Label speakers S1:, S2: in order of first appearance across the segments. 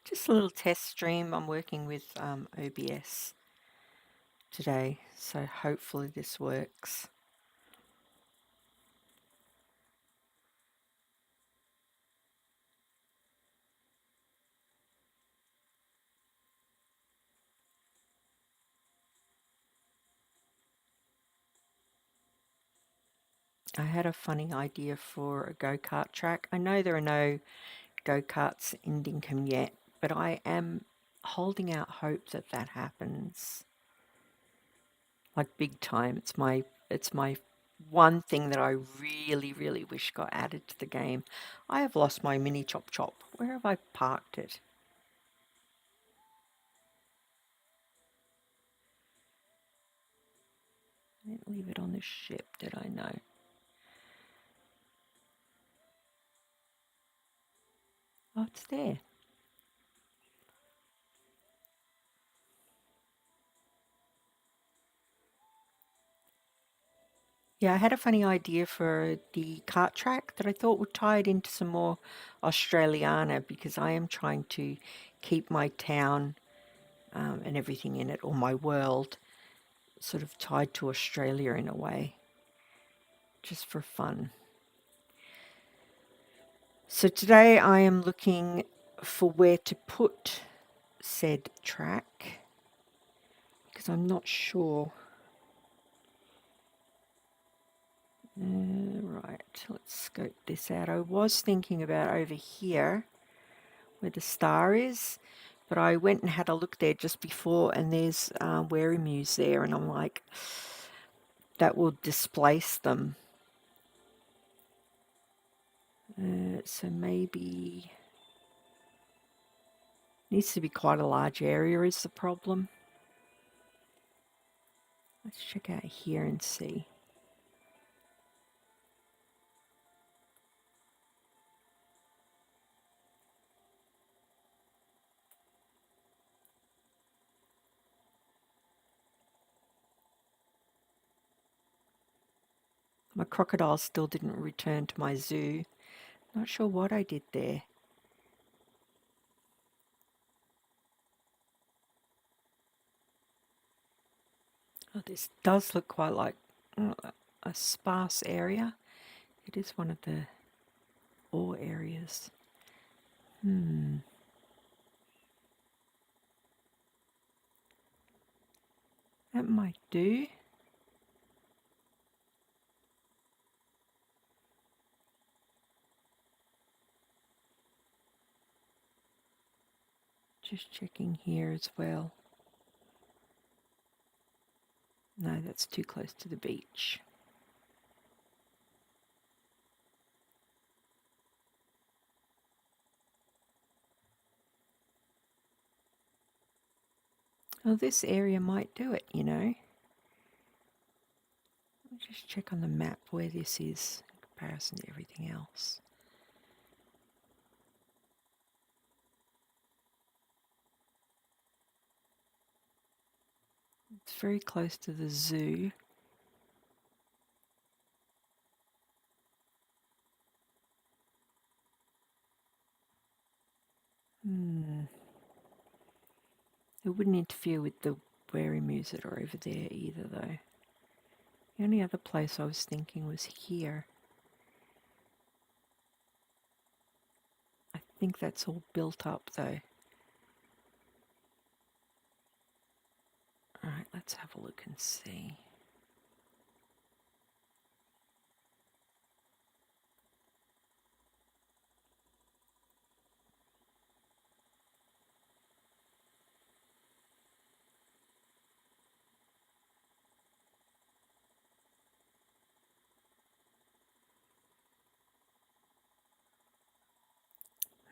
S1: Just a little test stream. I'm working with OBS today, so hopefully this works. I had a funny idea for a go-kart track. I know there are no go-karts in Dinkum yet, but I am holding out hope that that happens. Like big time. It's my one thing that I really, really wish got added to the game. I have lost my mini chop chop. Where have I parked it? I didn't leave it on the ship, did I? Know? Oh, it's there. Yeah, I had a funny idea for the kart track that I thought would tie it into some more Australiana because I am trying to keep my town and everything in it, or my world, sort of tied to Australia in a way, just for fun. So today I am looking for where to put said track because I'm not sure. Right, let's scope this out. I was thinking about over here where the star is, but I went and had a look there just before, and there's Wearymews there, and I'm like, that will displace them. So maybe needs to be quite a large area is the problem. Let's check out here and see. My crocodile still didn't return to my zoo. Not sure what I did there. Oh, this does look quite like a sparse area. It is one of the ore areas. That might do. Just checking here as well. No, that's too close to the beach. Oh, this area might do it, you know. Let me just check on the map where this is in comparison to everything else. It's very close to the zoo. It wouldn't interfere with the Wearymews that are over there either, though. The only other place I was thinking was here. I think that's all built up, though. Alright, let's have a look and see.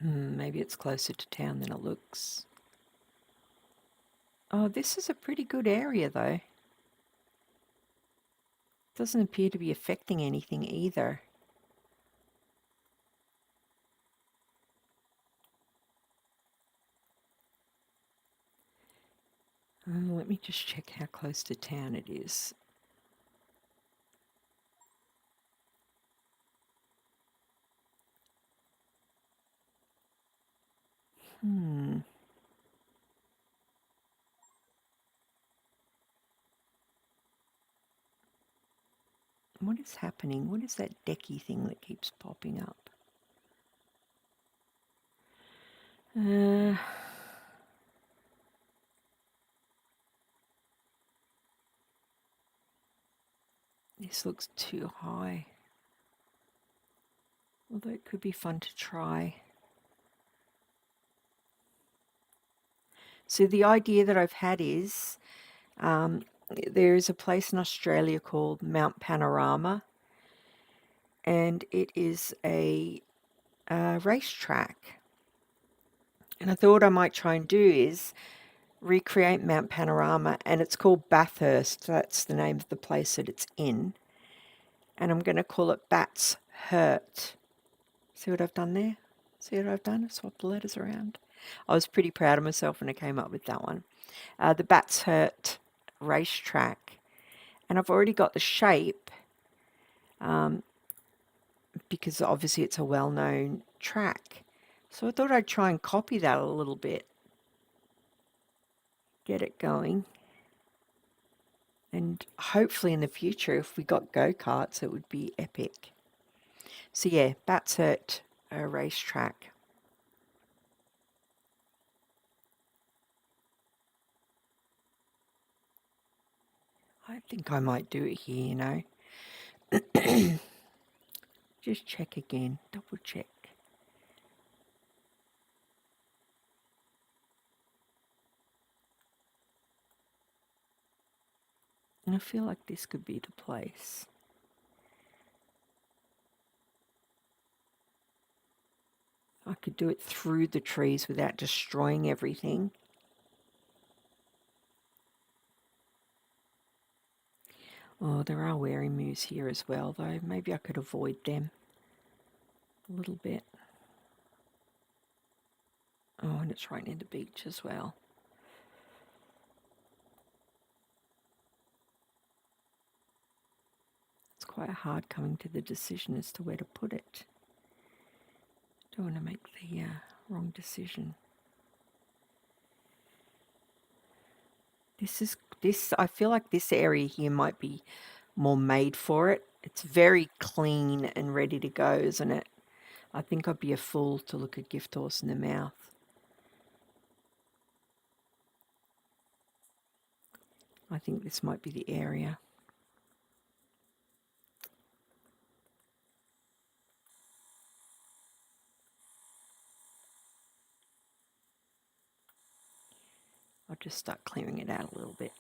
S1: Maybe it's closer to town than it looks. Oh, this is a pretty good area, though. Doesn't appear to be affecting anything either. Let me just check how close to town it is. What is happening? What is that decky thing that keeps popping up? This looks too high. Although it could be fun to try. So the idea that I've had is there is a place in Australia called Mount Panorama, and it is a racetrack. And I thought I might try and do is recreate Mount Panorama, and it's called Bathurst. That's the name of the place that it's in. And I'm going to call it BATSHURT. See what I've done there? See what I've done? I've swapped the letters around. I was pretty proud of myself when I came up with that one. The BATSHURT racetrack. And I've already got the shape because obviously it's a well-known track. So I thought I'd try and copy that a little bit. Get it going. And hopefully in the future, if we got go-karts, it would be epic. So yeah, BATSHURT racetrack. I think I might do it here, you know. Just check again, double check. And I feel like this could be the place. I could do it through the trees without destroying everything. Oh, there are wearing moves here as well, though. Maybe I could avoid them a little bit. Oh, and it's right near the beach as well. It's quite hard coming to the decision as to where to put it. Don't want to make the wrong decision. I feel like this area here might be more made for it. It's very clean and ready to go, isn't it? I think I'd be a fool to look a gift horse in the mouth. I think this might be the area. I'll just start clearing it out a little bit.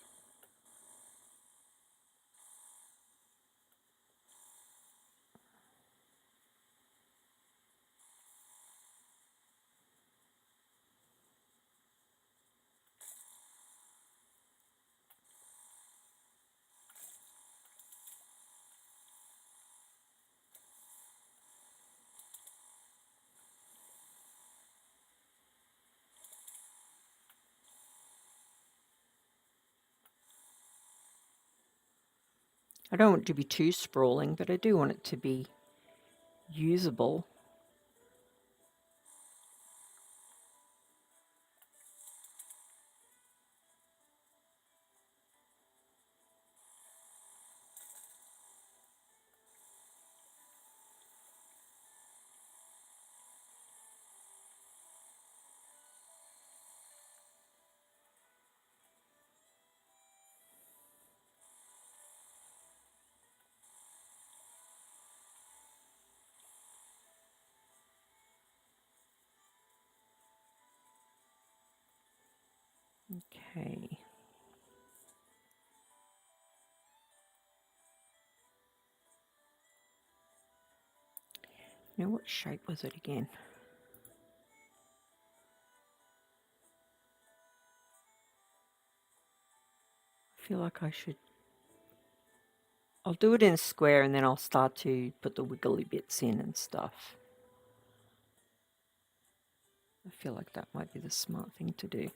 S1: I don't want it to be too sprawling, but I do want it to be usable. Okay. Now, what shape was it again? I feel like I should... I'll do it in a square and then I'll start to put the wiggly bits in and stuff. I feel like that might be the smart thing to do.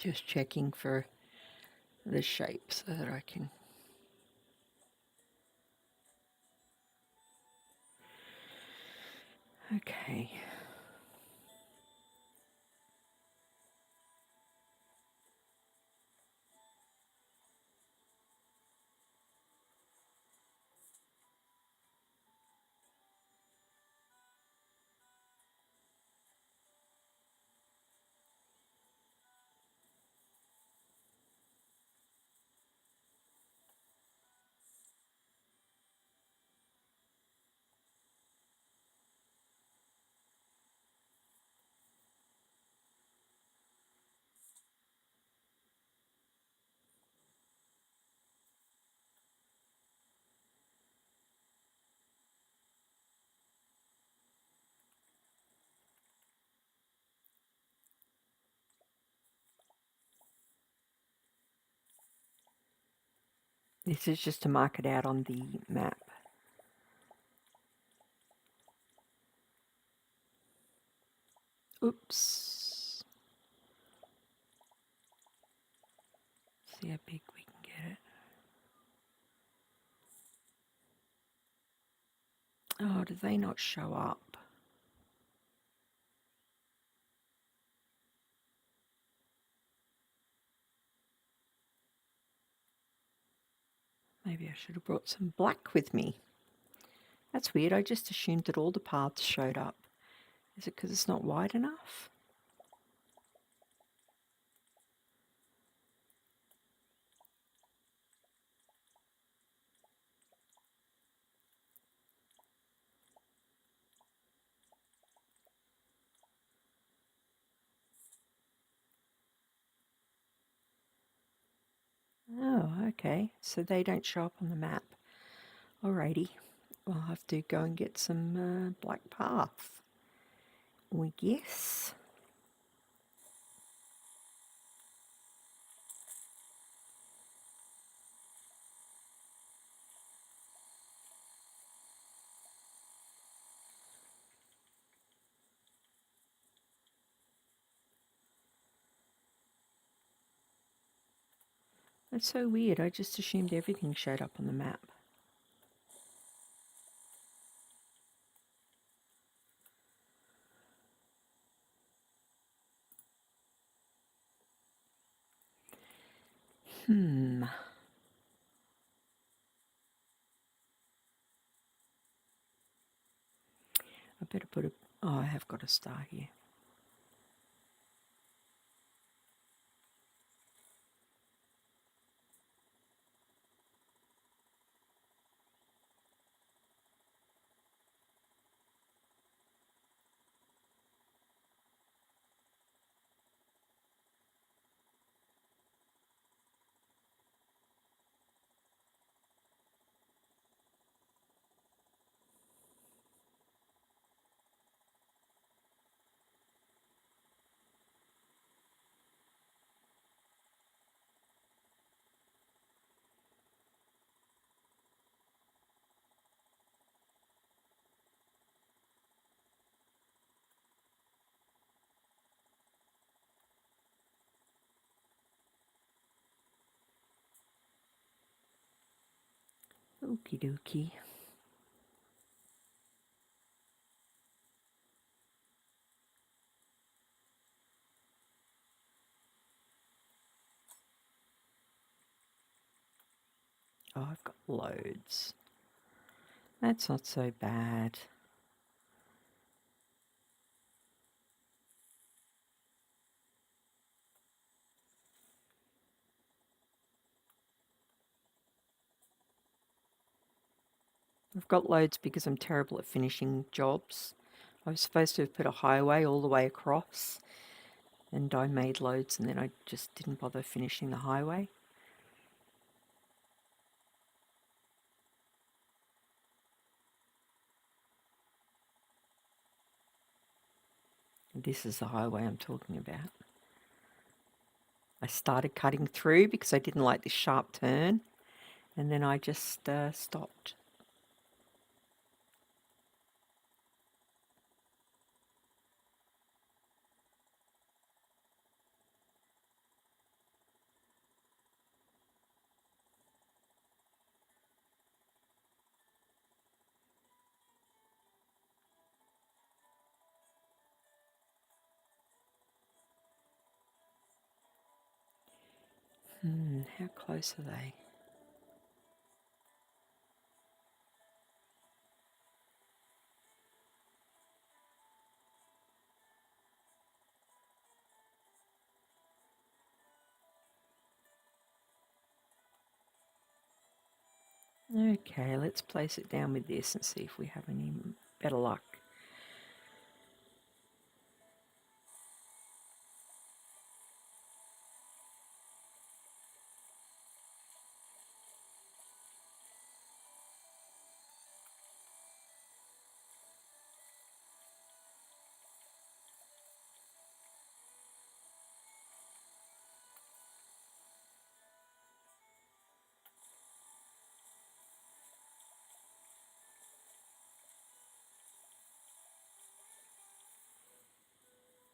S1: Just checking for the shape so that I can... Okay. This is just to mark it out on the map. Oops. See how big we can get it. Oh, do they not show up? Maybe I should have brought some black with me. That's weird. I just assumed that all the paths showed up. Is it because it's not wide enough? Oh, okay. So they don't show up on the map. Alrighty. I'll have to go and get some black path, I guess. That's so weird. I just assumed everything showed up on the map. I better put a... Oh, I have got a star here. Okie dokie. Oh, I've got loads. That's not so bad. I've got loads because I'm terrible at finishing jobs. I was supposed to have put a highway all the way across, and I made loads and then I just didn't bother finishing the highway. This is the highway I'm talking about. I started cutting through because I didn't like this sharp turn, and then I just stopped. How close are they? Okay, let's place it down with this and see if we have any better luck.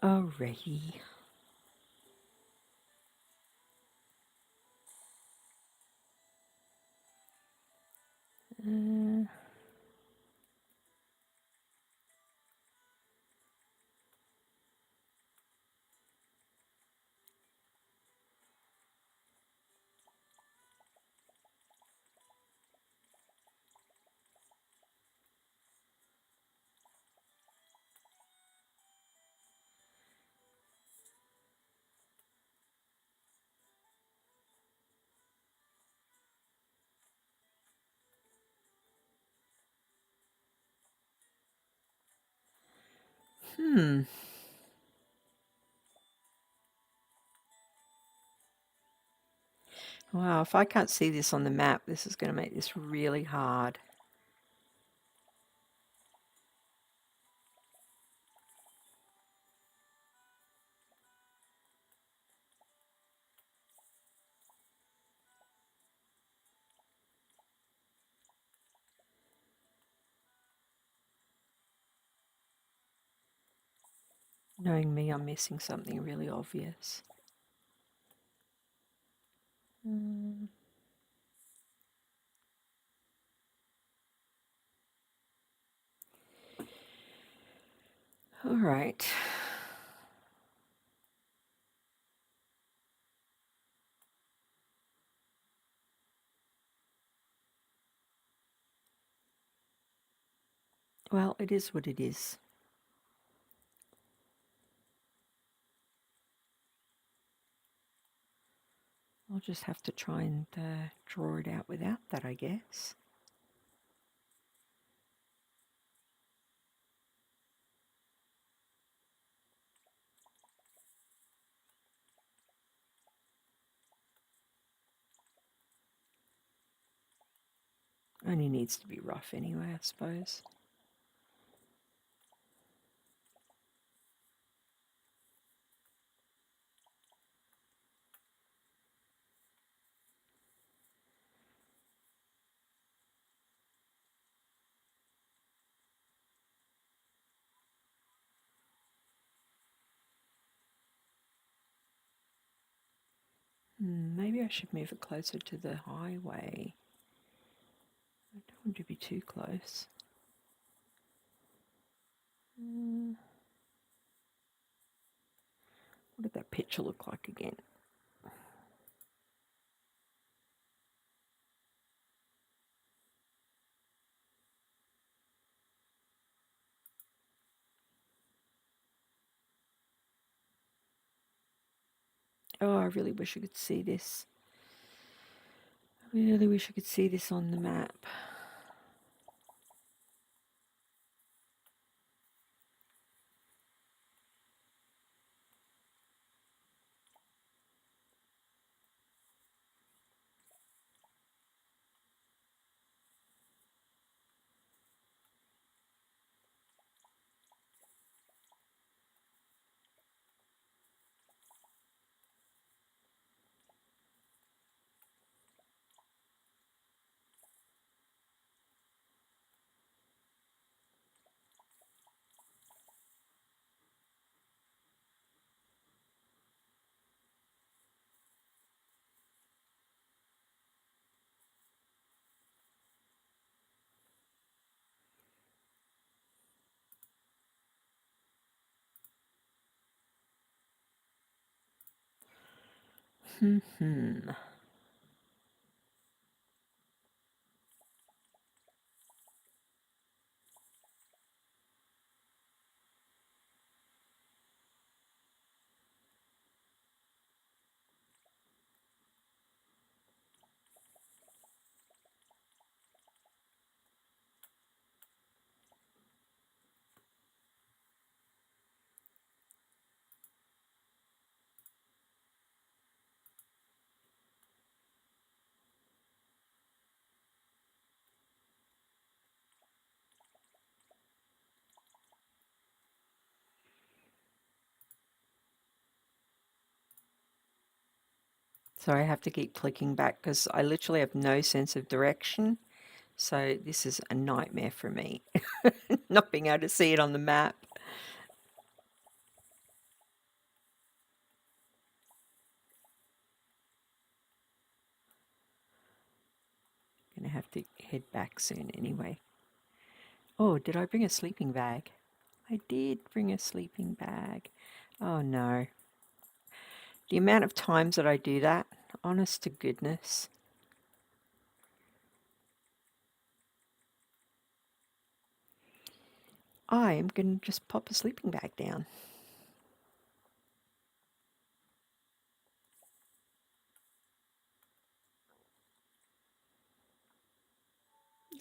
S1: Alrighty. Wow, if I can't see this on the map, this is going to make this really hard. Knowing me, I'm missing something really obvious. All right. Well, it is what it is. I'll just have to try and draw it out without that, I guess. Only needs to be rough anyway, I suppose. Maybe I should move it closer to the highway. I don't want to be too close. What did that picture look like again? Oh, I really wish I could see this. I really wish I could see this on the map. So I have to keep clicking back because I literally have no sense of direction. So this is a nightmare for me, not being able to see it on the map. Gonna have to head back soon anyway. Oh, did I bring a sleeping bag? I did bring a sleeping bag. Oh no. The amount of times that I do that, honest to goodness. I am going to just pop a sleeping bag down.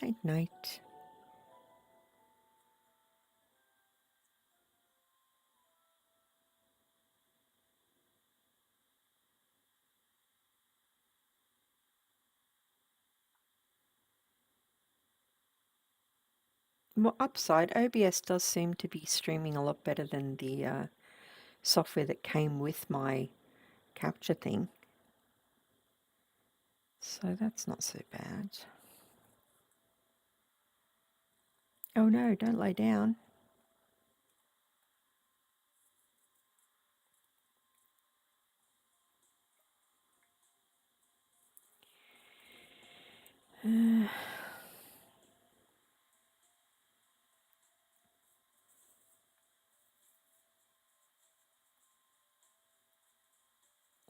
S1: Night night. Well, upside, OBS does seem to be streaming a lot better than the software that came with my capture thing. So that's not so bad. Oh no, don't lay down.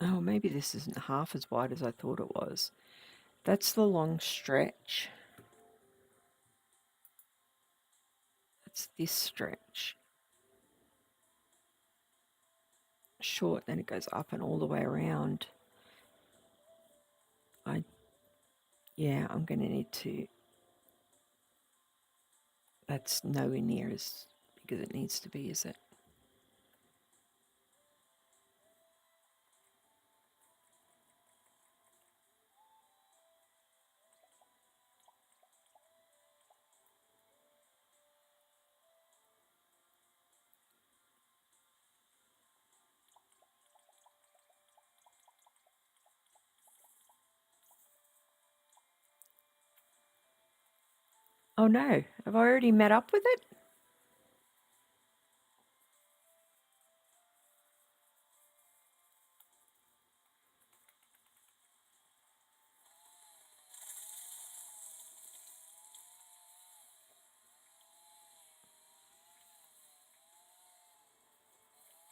S1: Oh, maybe this isn't half as wide as I thought it was. That's the long stretch. That's this stretch. Short, then it goes up and all the way around. Yeah, I'm going to need to... That's nowhere near as big as it needs to be, is it? Oh no, have I already met up with it?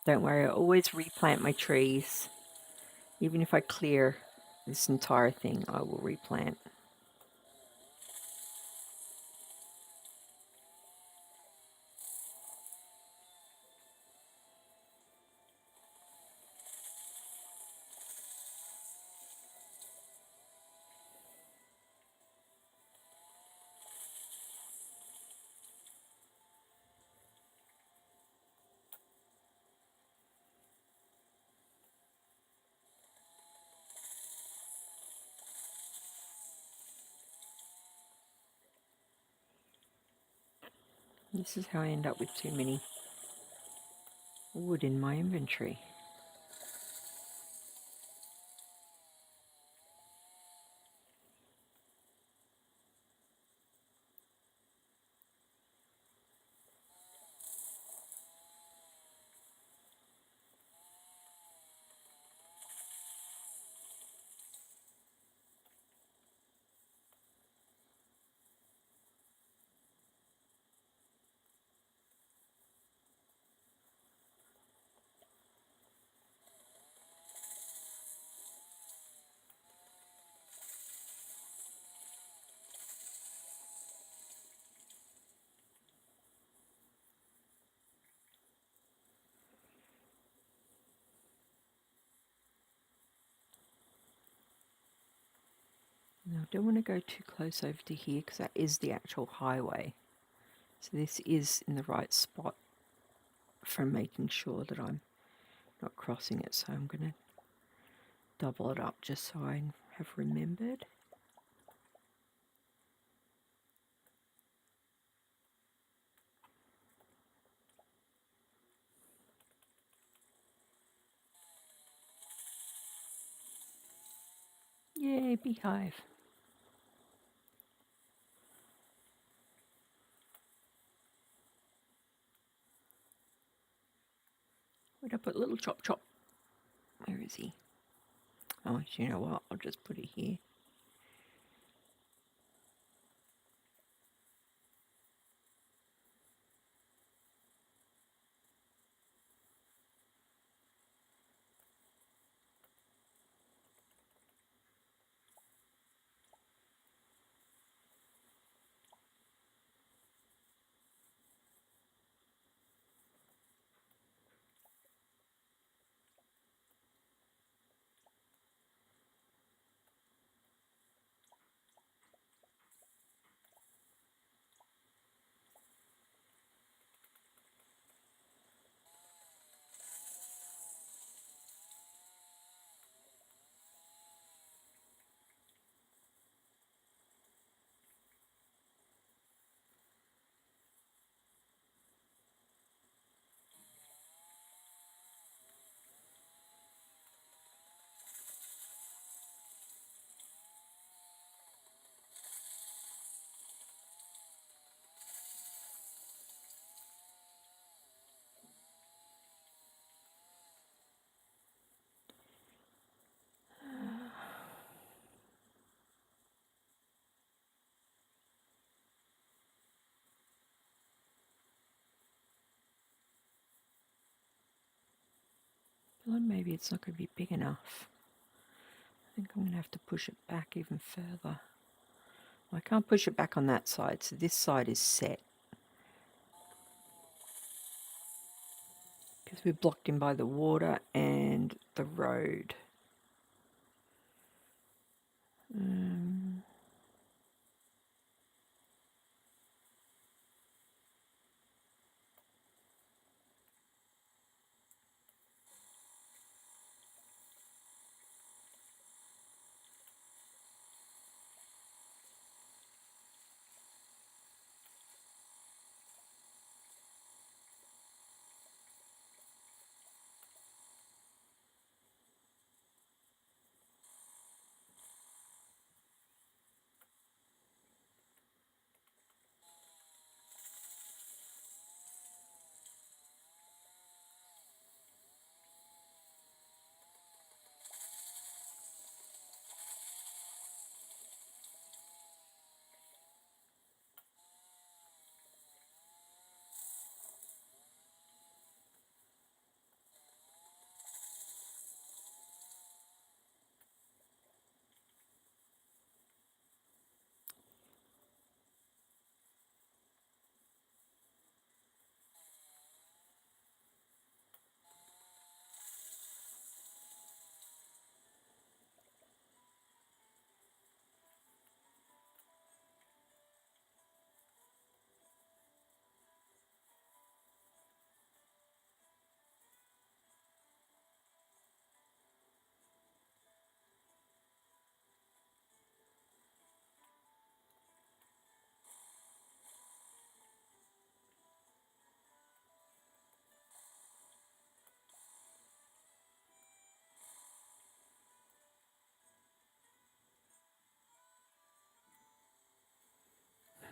S1: Don't worry, I always replant my trees. Even if I clear this entire thing, I will replant. This is how I end up with too many wood in my inventory. Now, I don't want to go too close over to here because that is the actual highway. So this is in the right spot for making sure that I'm not crossing it. So I'm going to double it up just so I have remembered. Yay, beehive. Where'd I put little Chop Chop? Where is he? Oh, you know what? I'll just put it here. Well, maybe it's not going to be big enough. I think I'm going to have to push it back even further. I can't push it back on that side, so this side is set. Because we're blocked in by the water and the road.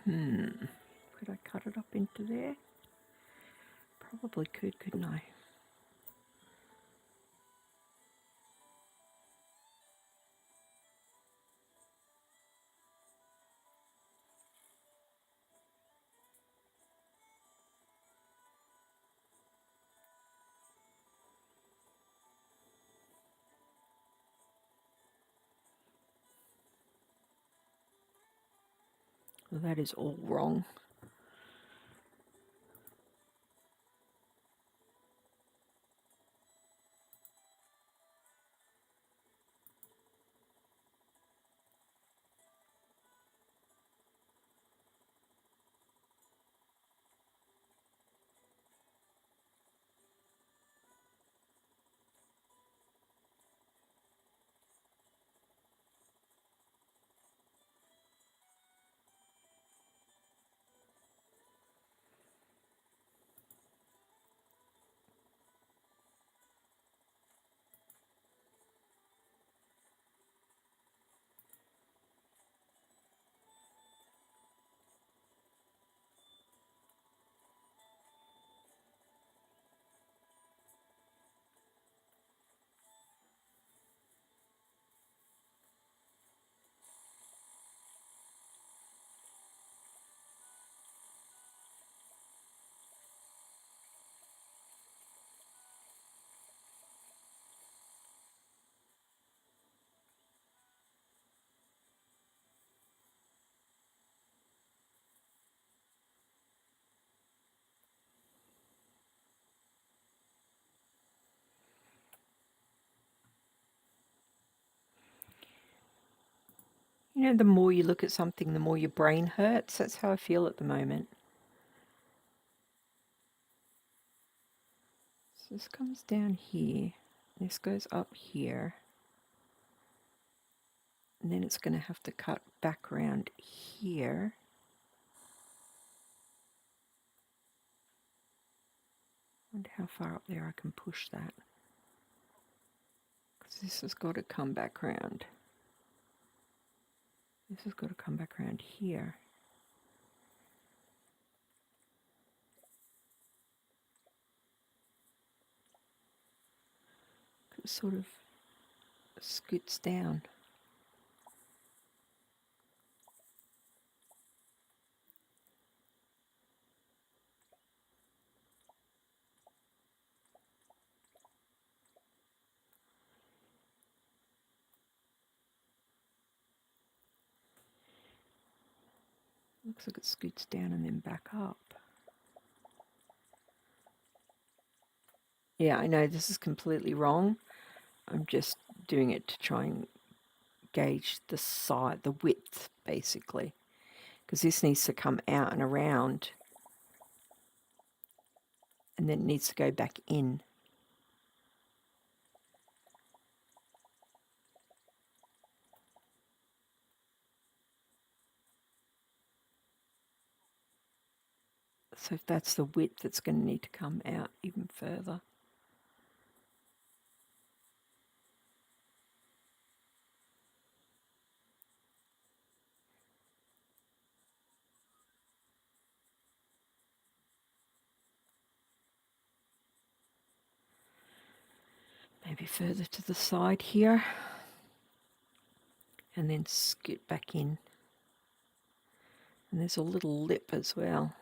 S1: Could I cut it up into there? Probably could, couldn't I? Well, that is all wrong. You know, the more you look at something, the more your brain hurts. That's how I feel at the moment. So this comes down here. This goes up here. And then it's going to have to cut back around here. Wonder how far up there I can push that. Because this has got to come back around. This has got to come back around here. It sort of scoots down. Looks like it scoots down and then back up. Yeah, I know this is completely wrong. I'm just doing it to try and gauge the side, the width, basically. Because this needs to come out and around. And then it needs to go back in. So if that's the width, it's going to need to come out even further. Maybe further to the side here. And then scoot back in. And there's a little lip as well.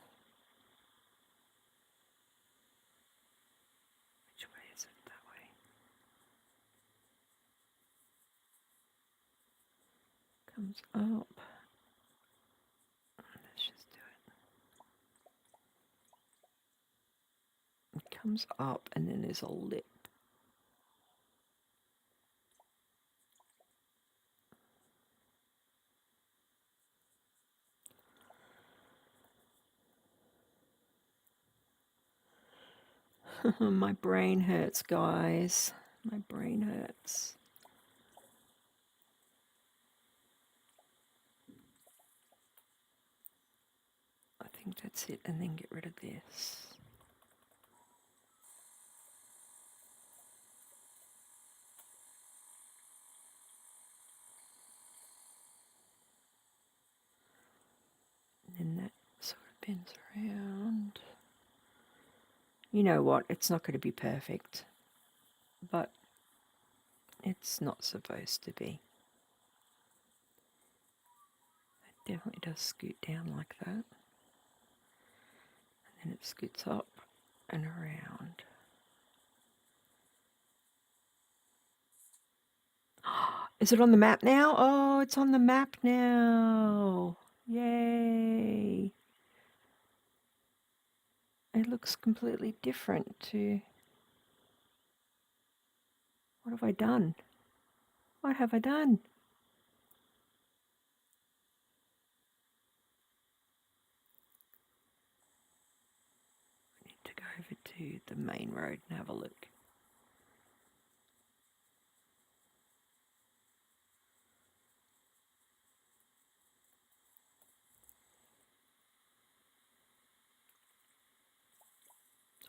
S1: Which way is it? That way. Comes up. Let's just do it. It comes up and then there's a lip. My brain hurts, guys. My brain hurts. I think that's it, and then get rid of this. And then that sort of bends around. You know what? It's not going to be perfect, but it's not supposed to be. It definitely does scoot down like that. And then it scoots up and around. Is it on the map now? Oh, it's on the map now. Yay. It looks completely different to... What have I done? What have I done? I need to go over to the main road and have a look.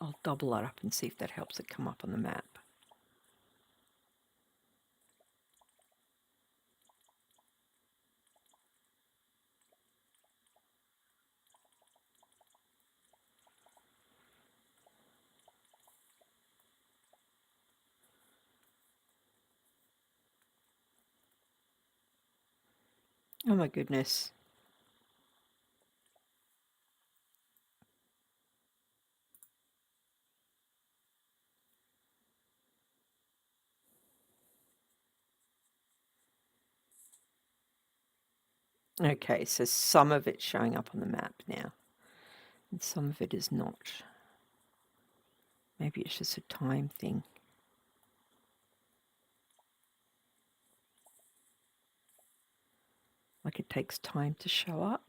S1: I'll double that up and see if that helps it come up on the map. Oh my goodness. Okay, so some of it's showing up on the map now, and some of it is not. Maybe it's just a time thing. Like it takes time to show up.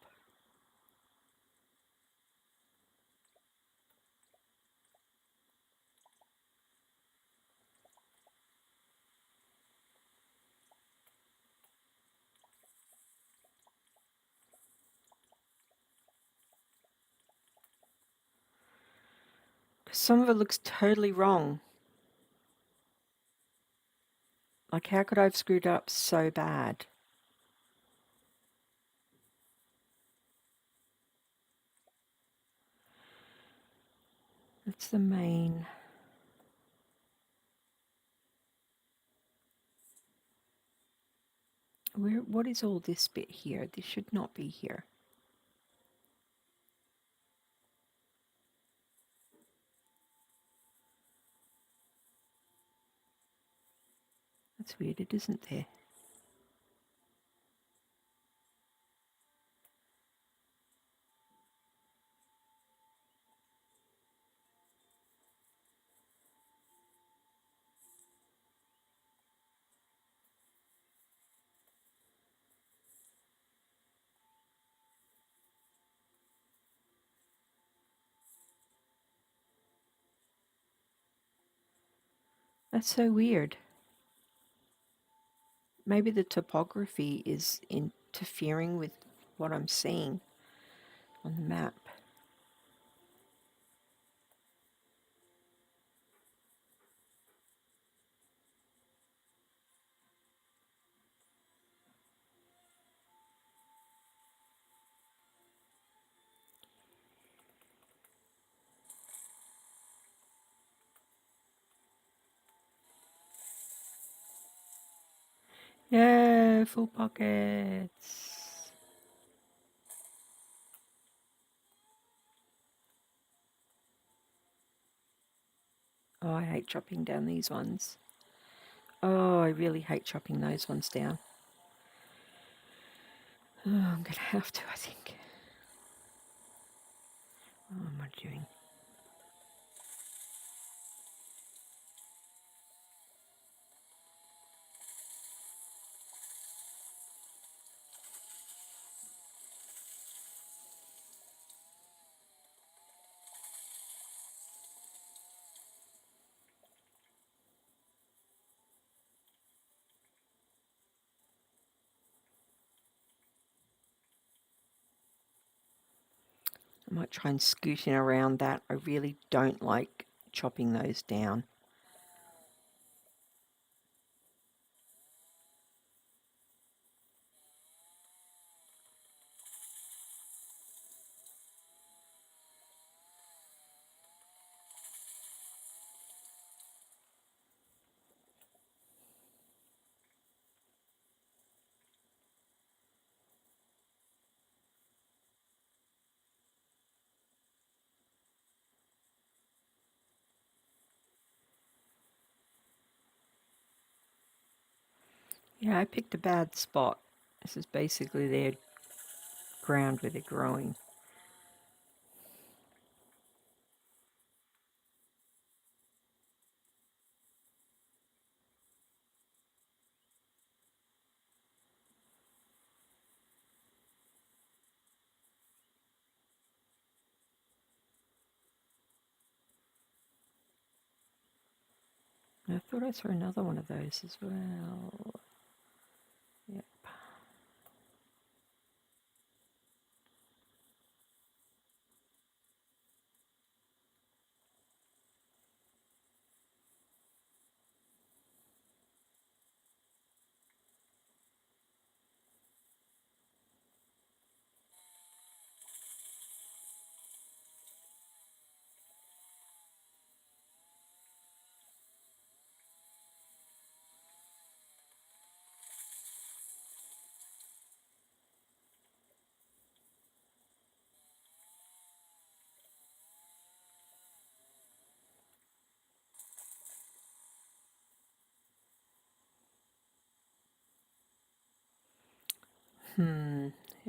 S1: Some of it looks totally wrong. Like, how could I have screwed up so bad? That's the main. What is all this bit here? This should not be here. That's weird, it isn't there. That's so weird. Maybe the topography is interfering with what I'm seeing on the map. Yeah, full pockets. Oh, I hate chopping down these ones. Oh, I really hate chopping those ones down. Oh, I'm going to have to, I think. What am I doing? I might try and scoot in around that. I really don't like chopping those down. Yeah, I picked a bad spot. This is basically their ground where they're growing. I thought I saw another one of those as well. Yep.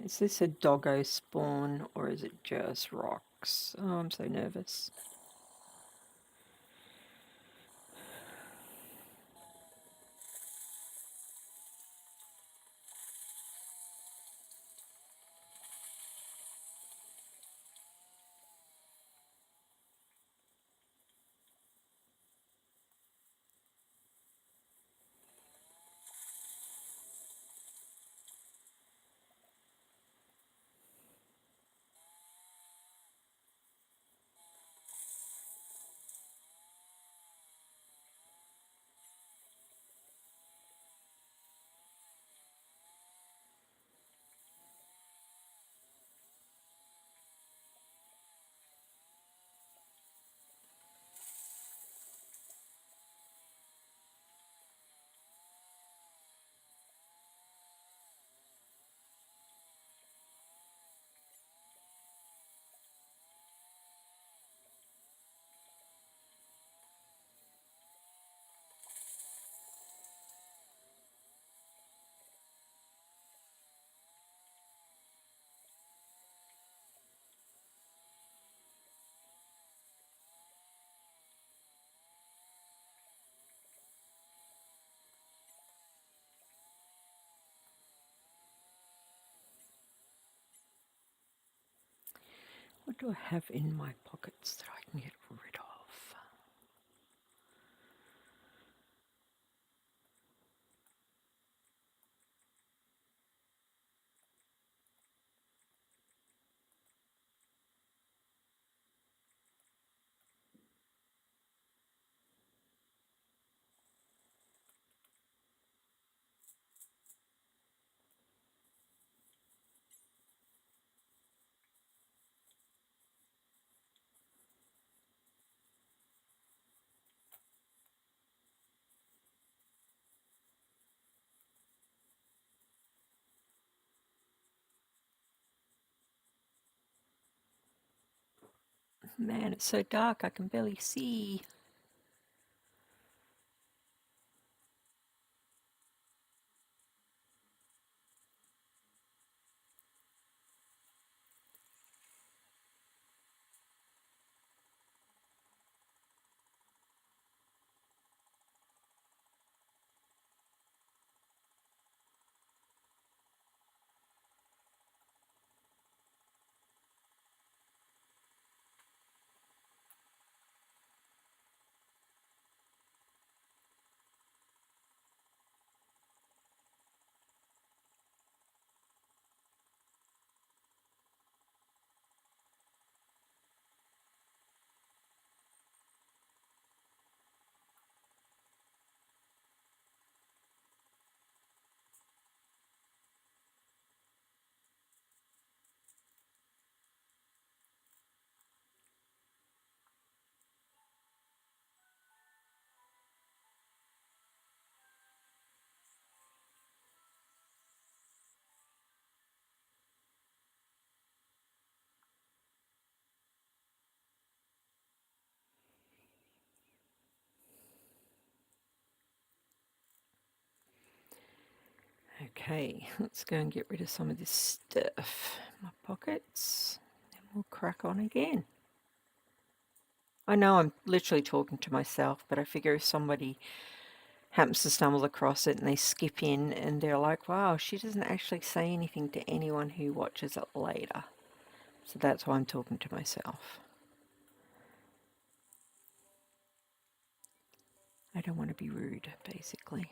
S1: Is this a doggo spawn or is it just rocks? Oh, I'm so nervous. What do I have in my pockets that I can get rid of? Man, it's so dark I can barely see. Okay, let's go and get rid of some of this stuff in my pockets, and we'll crack on again. I know I'm literally talking to myself, but I figure if somebody happens to stumble across it and they skip in and they're like, wow, she doesn't actually say anything to anyone who watches it later. So that's why I'm talking to myself. I don't want to be rude, basically.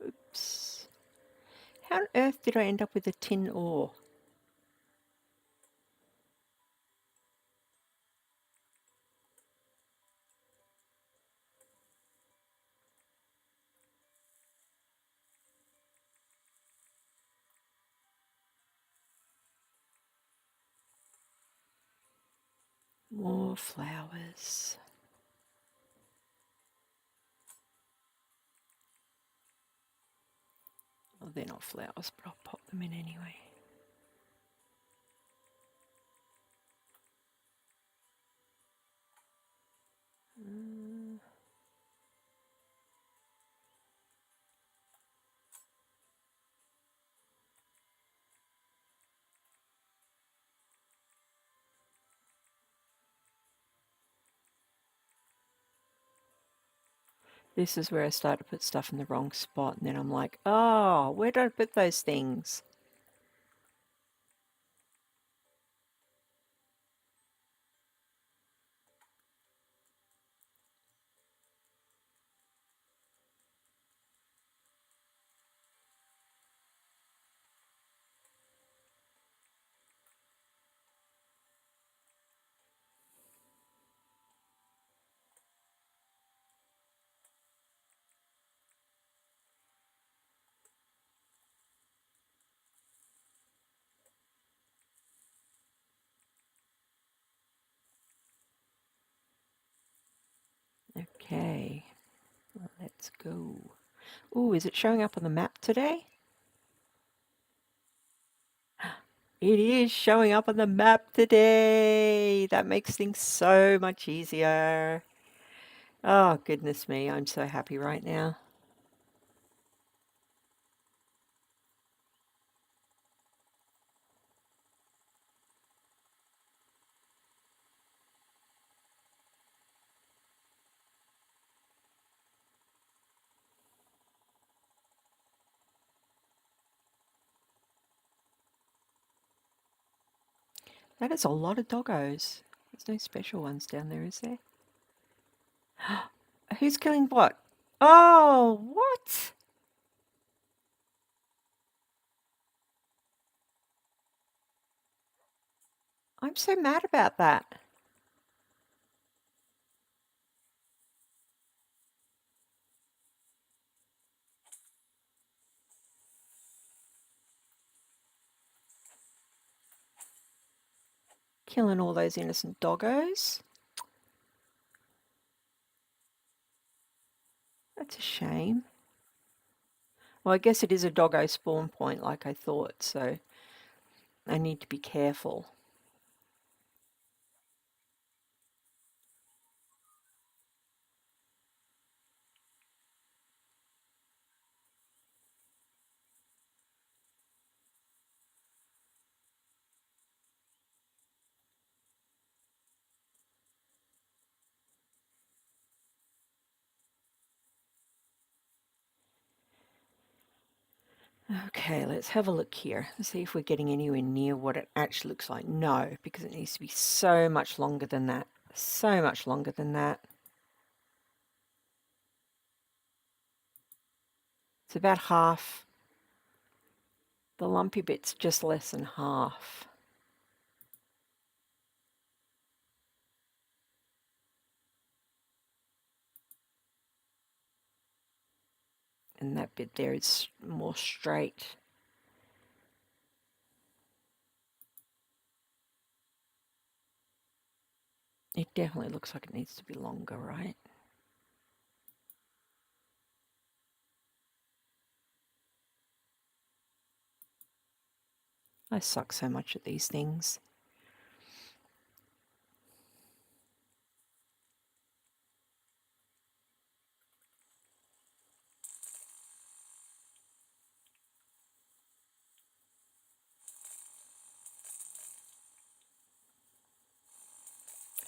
S1: Oops. How on earth did I end up with a tin ore? More flowers. Well, they're not flowers, but I'll pop them in anyway. This is where I start to put stuff in the wrong spot, and then I'm like, oh, where did I put those things? Okay. Let's go. Ooh, is it showing up on the map today? It is showing up on the map today. That makes things so much easier. Oh, goodness me. I'm so happy right now. That is a lot of doggos. There's no special ones down there, is there? Who's killing what? Oh, what? I'm so mad about that. Killing all those innocent doggos. That's a shame. Well, I guess it is a doggo spawn point like I thought, so I need to be careful. Okay, let's have a look here. Let's see if we're getting anywhere near what it actually looks like. No, because it needs to be so much longer than that. So much longer than that. It's about half. The lumpy bit's just less than half. And that bit there is more straight. It definitely looks like it needs to be longer, right? I suck so much at these things.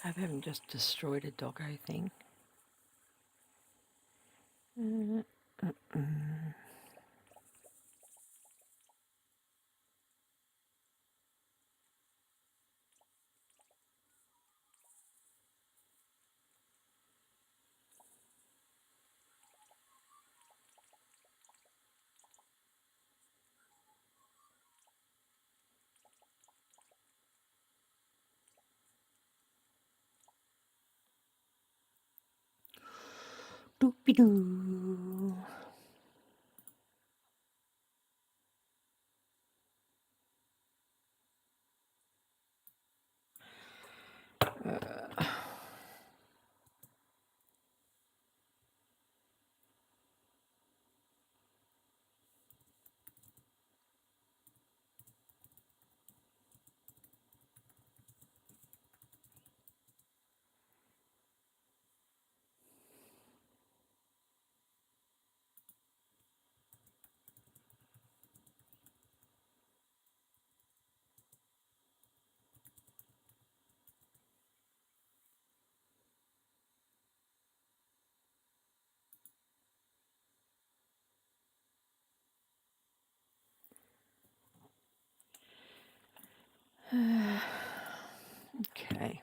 S1: I haven't just destroyed a doggo thing. Doopy-doo. Okay.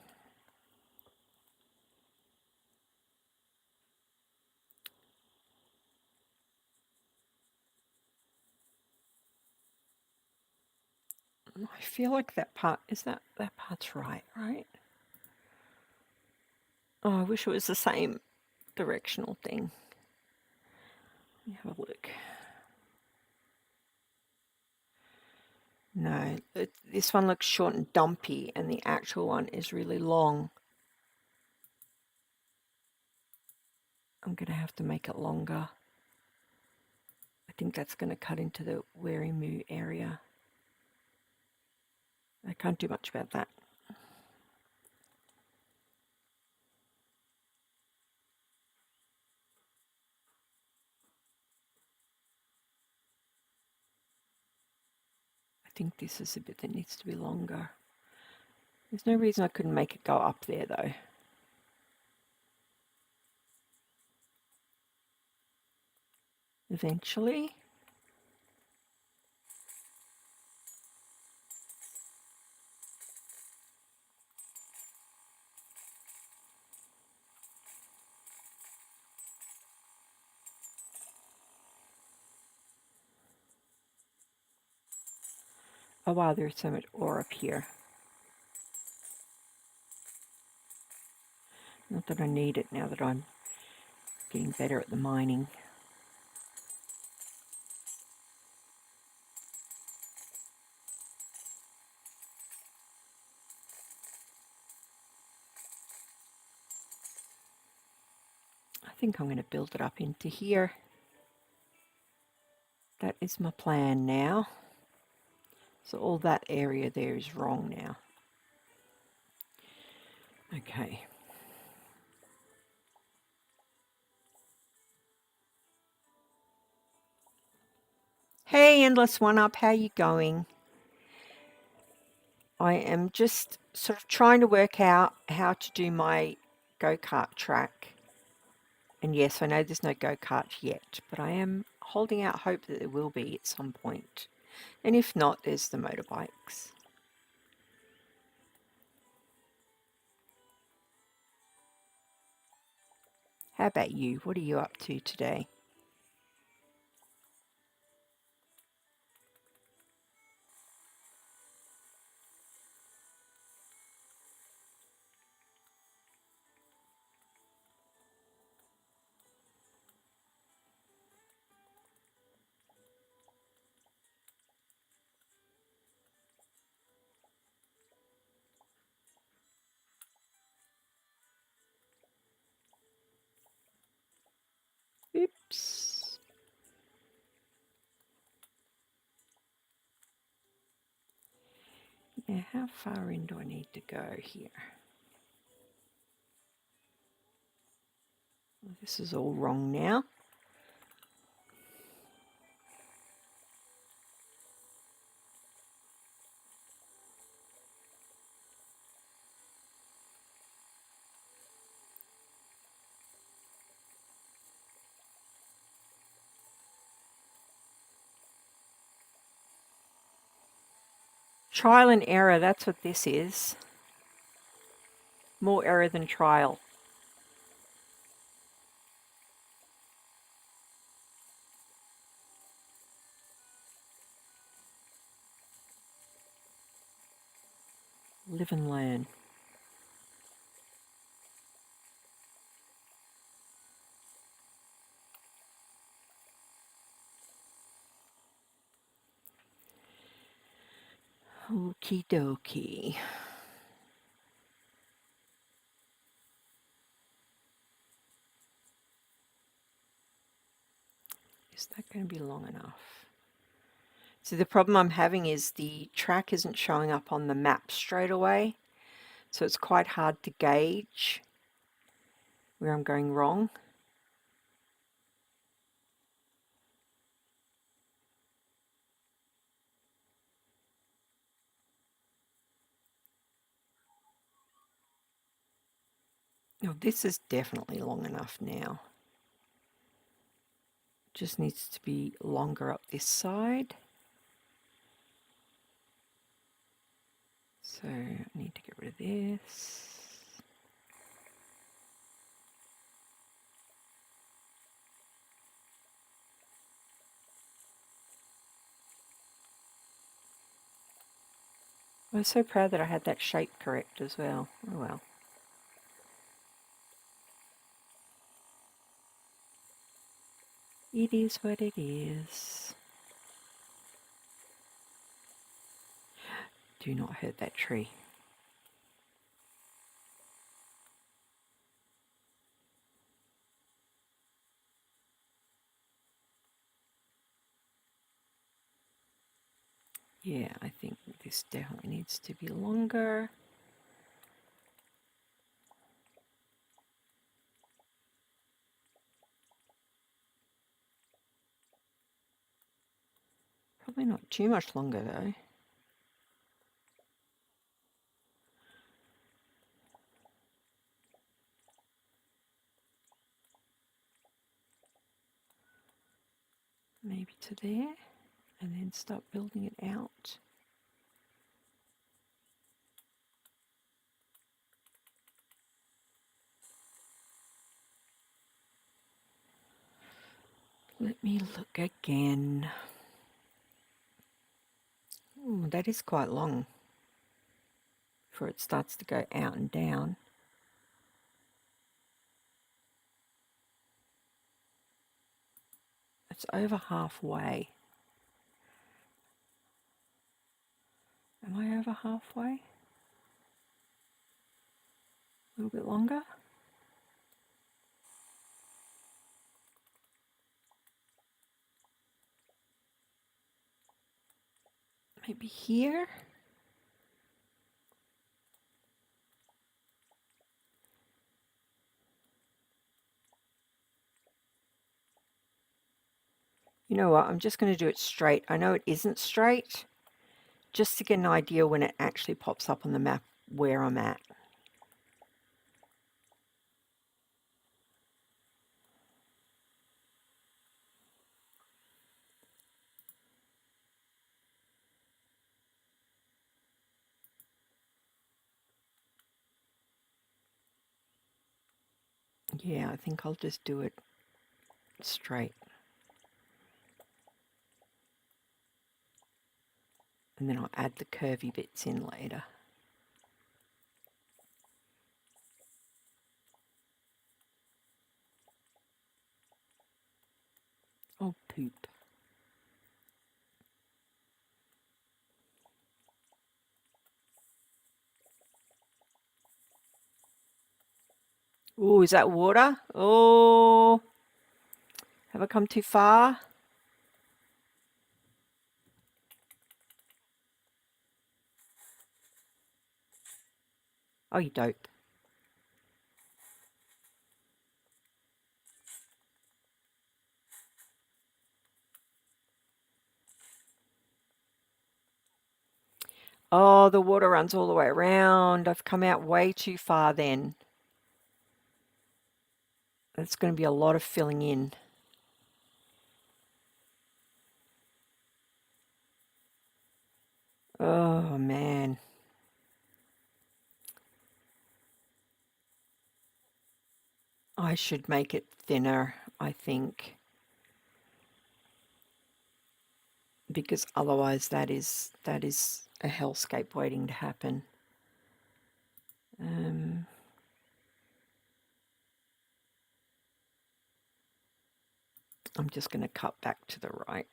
S1: I feel like that part, that part's right? Oh, I wish it was the same directional thing. Let me have a look. No, this one looks short and dumpy, and the actual one is really long. I'm going to have to make it longer. I think that's going to cut into the Weary area. I can't do much about that. I think this is a bit that needs to be longer. There's no reason I couldn't make it go up there though. Eventually. Oh wow, there's so much ore up here. Not that I need it now that I'm getting better at the mining. I think I'm going to build it up into here. That is my plan now. So all that area there is wrong now. Okay. Hey, Endless One Up, how you going? I am just sort of trying to work out how to do my go-kart track. And yes, I know there's no go-kart yet, but I am holding out hope that there will be at some point. And if not, there's the motorbikes. How about you? What are you up to today? Oops. Now, how far in do I need to go here? Well, this is all wrong now. Trial and error, that's what this is. More error than trial. Live and learn. Okie dokie. Is that going to be long enough? So the problem I'm having is the track isn't showing up on the map straight away. So it's quite hard to gauge where I'm going wrong. Oh, this is definitely long enough now. Just needs to be longer up this side. So I need to get rid of this. I was so proud that I had that shape correct as well. Oh well. It is what it is. Do not hurt that tree. Yeah, I think this definitely needs to be longer. Probably not too much longer though. Maybe to there, and then start building it out. Let me look again. Ooh, that is quite long before it starts to go out and down. It's over halfway. Am I over halfway? A little bit longer? Maybe here? You know what, I'm just going to do it straight. I know it isn't straight, just to get an idea when it actually pops up on the map where I'm at. Yeah, I think I'll just do it straight. And then I'll add the curvy bits in later. Oh, poop. Oh, is that water? Oh, have I come too far? Oh, you dope. Oh, the water runs all the way around. I've come out way too far then. That's going to be a lot of filling in. Oh, man. I should make it thinner, I think. Because otherwise that is a hellscape waiting to happen. I'm just going to cut back to the right.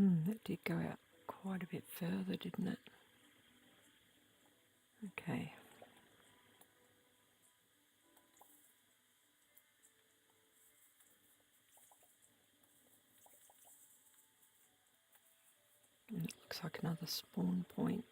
S1: That did go out quite a bit further, didn't it? Okay. And it looks like another spawn point.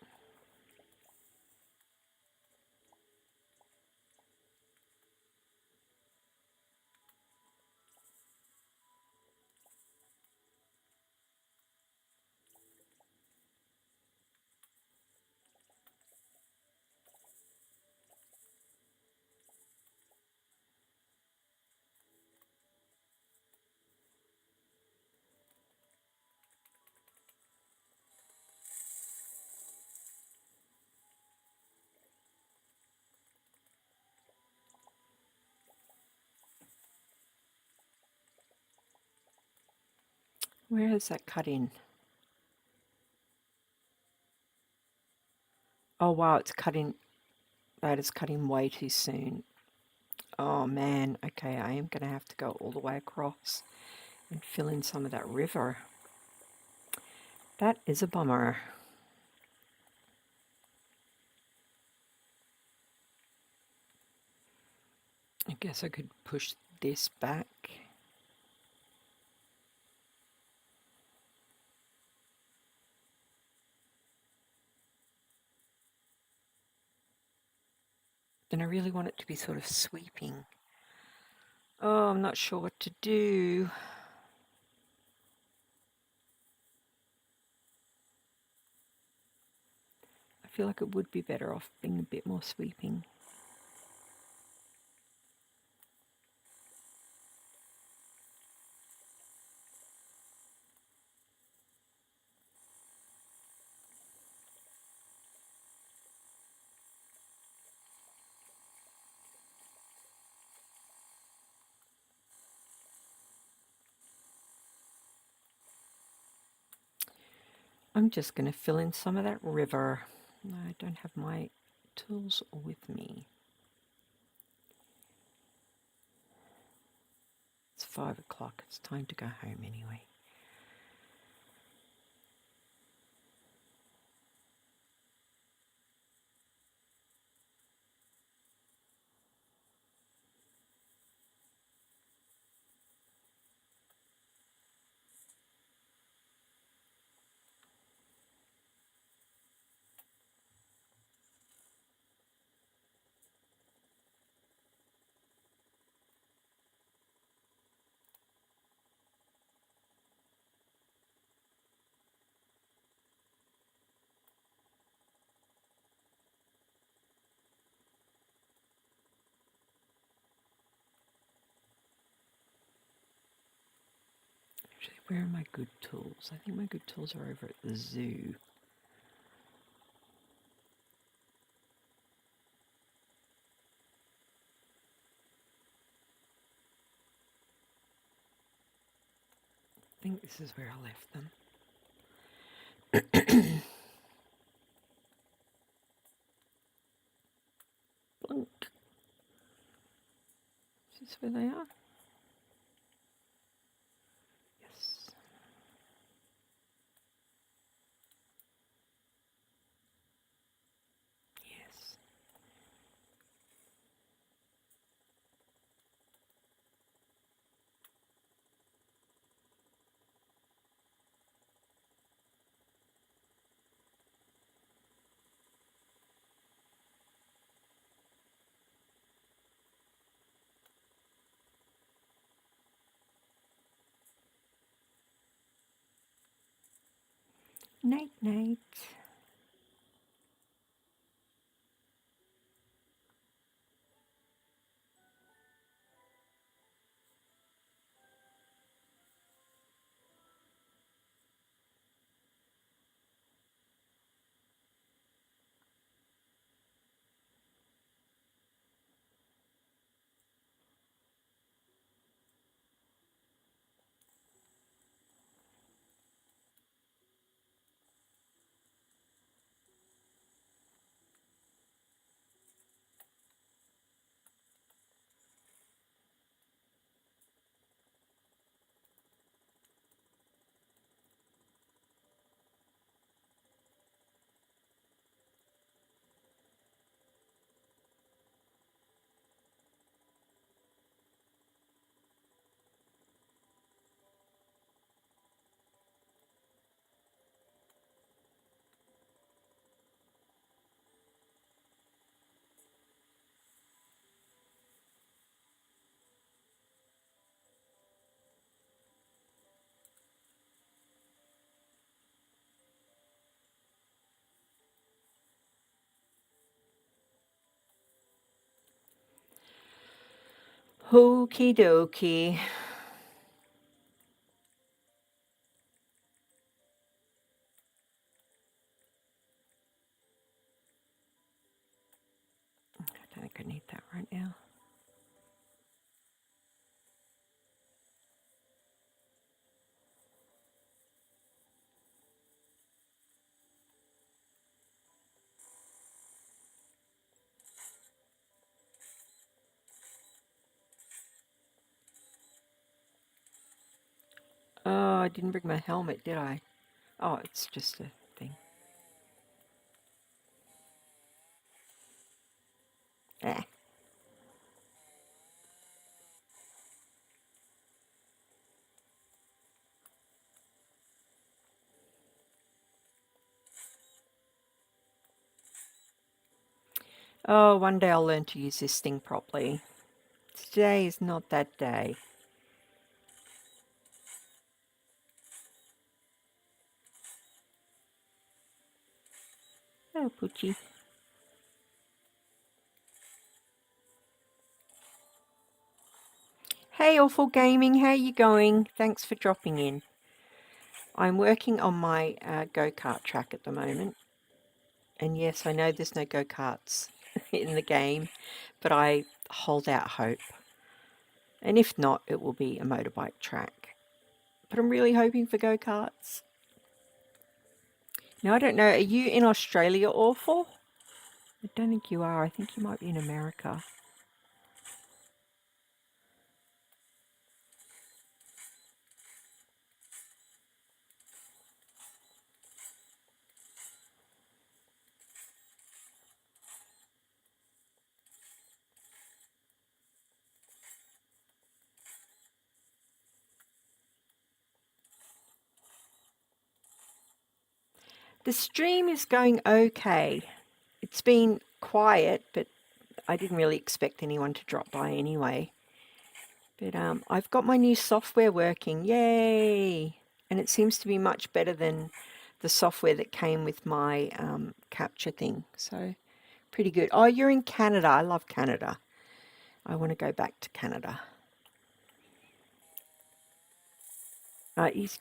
S1: Where has that cut in? Oh wow, it's cutting. That is cutting way too soon. Oh man, okay, I am going to have to go all the way across and fill in some of that river. That is a bummer. I guess I could push this back. And I really want it to be sort of sweeping. Oh, I'm not sure what to do. I feel like it would be better off being a bit more sweeping. I'm just going to fill in some of that river. I don't have my tools with me. It's 5 o'clock. It's time to go home anyway. Actually, where are my good tools? I think my good tools are over at the zoo. I think this is where I left them. Blunk. Is this where they are? Yes. Yes. Night, night. Okie dokie. I don't think I need that right now. Oh, I didn't bring my helmet, did I? Oh, it's just a thing. Eh. Oh, one day I'll learn to use this thing properly. Today is not that day. Oh, Poochie. Hey, Awful Gaming, how you going? Thanks for dropping in. I'm working on my go-kart track at the moment. And yes, I know there's no go-karts in the game, but I hold out hope. And if not, it will be a motorbike track. But I'm really hoping for go-karts. Now, I don't know, are you in Australia, Awful? I don't think you are. I think you might be in America. The stream is going okay. It's been quiet, but I didn't really expect anyone to drop by anyway. But I've got my new software working, yay! And it seems to be much better than the software that came with my capture thing. So pretty good. Oh, you're in Canada. I love Canada. I want to go back to Canada.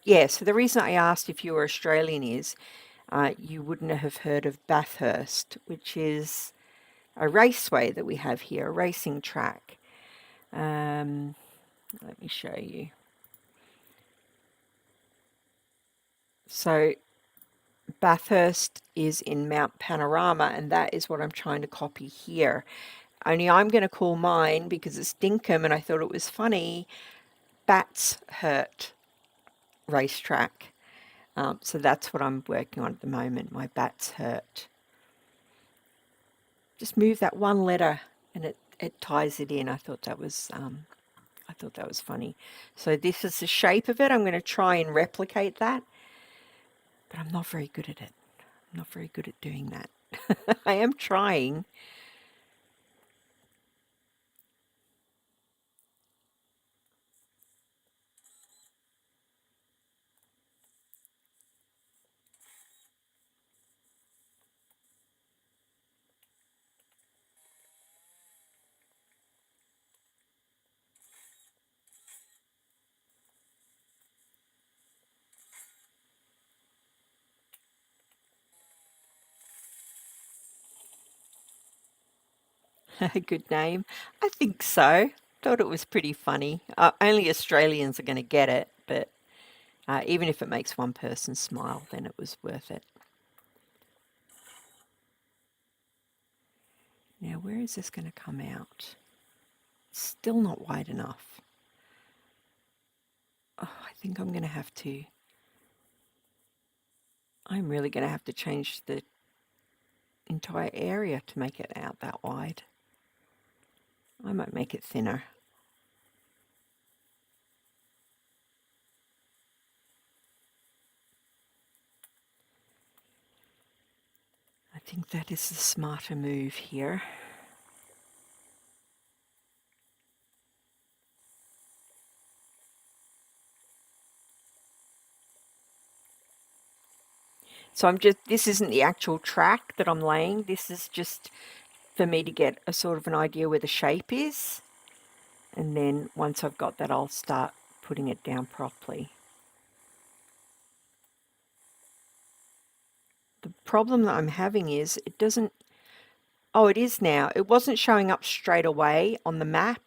S1: Yeah, so the reason I asked if you were Australian is you wouldn't have heard of Bathurst, which is a raceway that we have here, a racing track. Let me show you. So Bathurst is in Mount Panorama, and that is what I'm trying to copy here. Only I'm going to call mine, because it's Dinkum, and I thought it was funny, BATSHURT racetrack. So that's what I'm working on at the moment, my BATSHURT. Just move that one letter and it ties it in. I thought that was funny. So this is the shape of it. I'm going to try and replicate that, but I'm not very good at it. I'm not very good at doing that. I am trying. A good name. I think so. Thought it was pretty funny. Only Australians are going to get it, but even if it makes one person smile, then it was worth it. Now, where is this going to come out? Still not wide enough. Oh, I think I'm going to have to. I'm really going to have to change the entire area to make it out that wide. I might make it thinner. I think that is the smarter move here. So this isn't the actual track that I'm laying. This is just for me to get a sort of an idea where the shape is. And then once I've got that, I'll start putting it down properly. The problem that I'm having is it doesn't, oh, it is now. It wasn't showing up straight away on the map,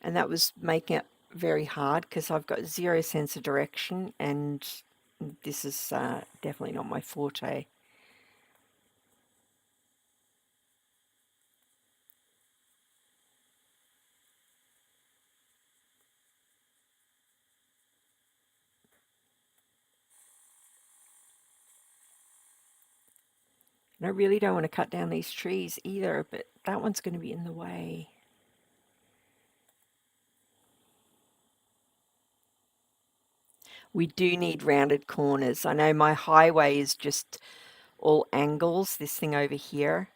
S1: and that was making it very hard because I've got zero sense of direction, and this is definitely not my forte. And I really don't want to cut down these trees either, but that one's going to be in the way. We do need rounded corners. I know my highway is just all angles, this thing over here.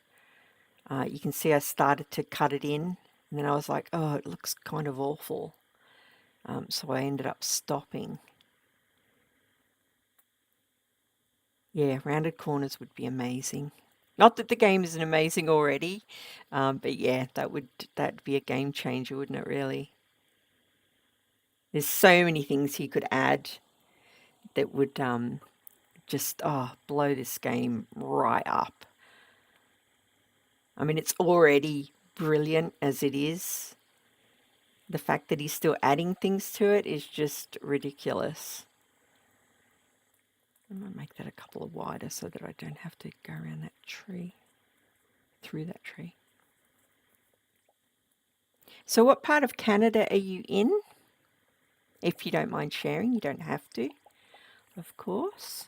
S1: You can see I started to cut it in, and then I was like, oh, it looks kind of awful. So I ended up stopping. Yeah, rounded corners would be amazing. Not that the game isn't amazing already, but yeah, that'd be a game changer, wouldn't it, really? There's so many things he could add that would just blow this game right up. I mean, it's already brilliant as it is. The fact that he's still adding things to it is just ridiculous. I'm going to make that a couple of wider so that I don't have to go around that tree, through that tree. So what part of Canada are you in? If you don't mind sharing, you don't have to, of course.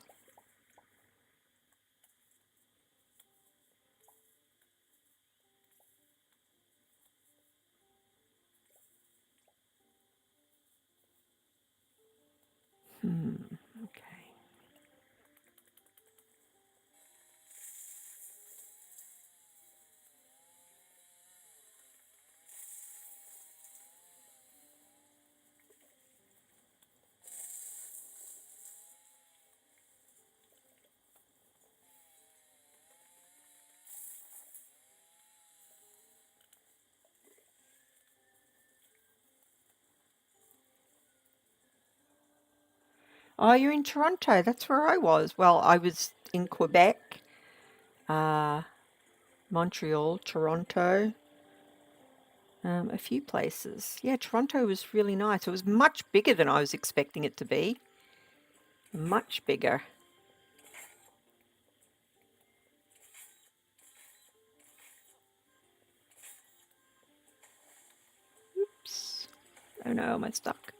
S1: Okay. Oh, you're in Toronto. That's where I was. Well, I was in Quebec, Montreal, Toronto, a few places. Yeah, Toronto was really nice. It was much bigger than I was expecting it to be. Much bigger. Oops. Oh no, am I stuck?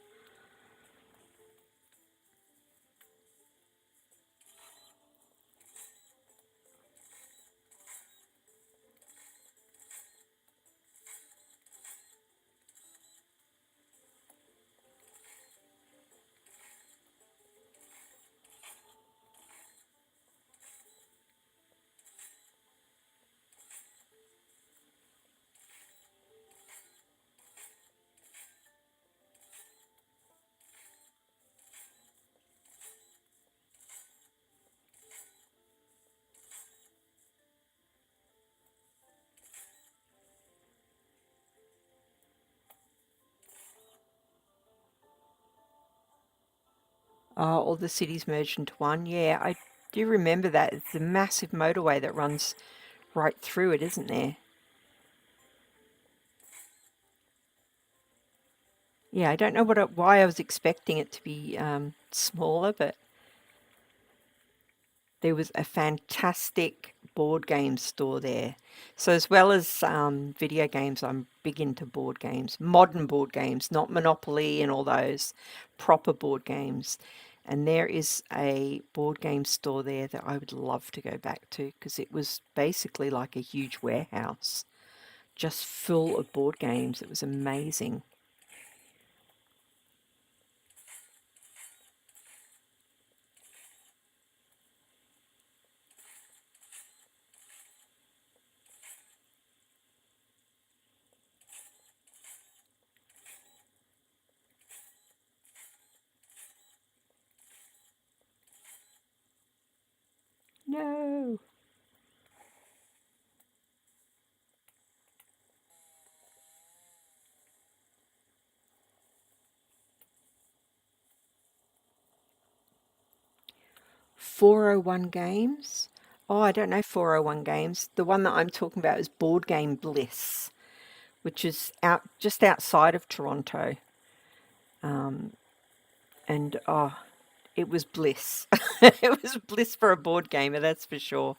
S1: All the cities merged into one. Yeah, I do remember that. It's a massive motorway that runs right through it, isn't there? Yeah, I don't know why I was expecting it to be smaller, but there was a fantastic board game store there. So as well as video games, I'm big into board games, modern board games, not Monopoly and all those, proper board games. And there is a board game store there that I would love to go back to because it was basically like a huge warehouse, just full of board games. It was amazing. No. 401 games? Oh, I don't know 401 games. The one that I'm talking about is Board Game Bliss, which is out just outside of Toronto. And oh, it was bliss. It was bliss for a board gamer, that's for sure.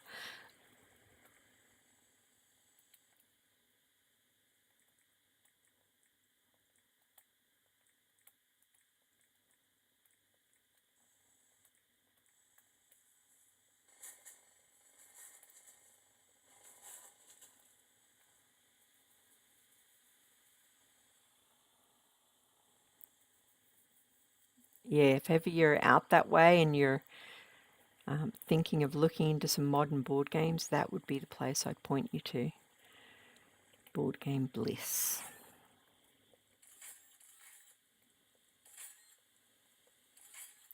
S1: Yeah, if ever you're out that way and you're thinking of looking into some modern board games, that would be the place I'd point you to. Board Game Bliss.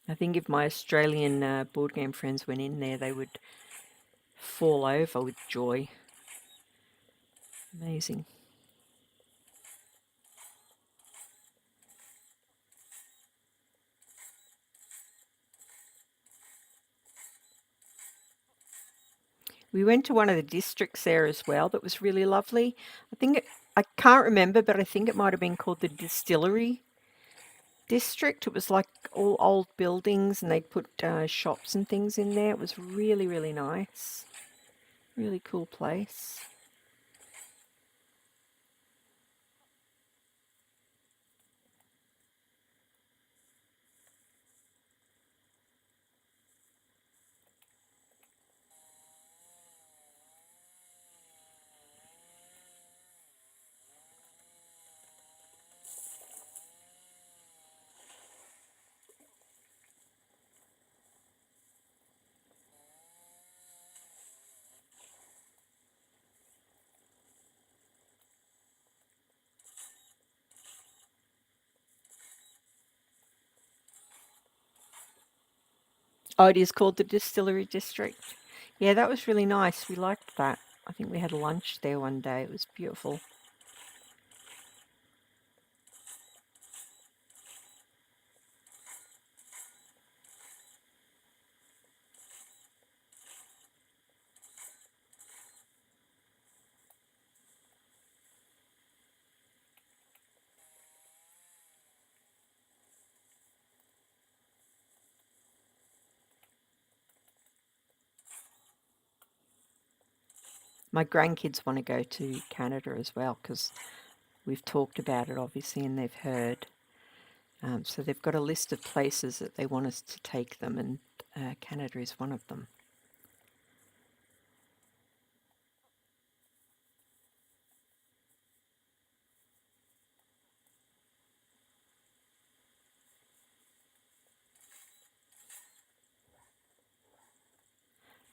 S1: I think if my Australian board game friends went in there, they would fall over with joy. Amazing. We went to one of the districts there as well that was really lovely. I can't remember, but I think it might have been called the Distillery District. It was like all old buildings and they'd put shops and things in there. It was really, really nice. Really cool place. Oh, it is called the Distillery District. Yeah, that was really nice. We liked that. I think we had lunch there one day. It was beautiful. My grandkids want to go to Canada as well because we've talked about it, obviously, and they've heard. So they've got a list of places that they want us to take them, and Canada is one of them.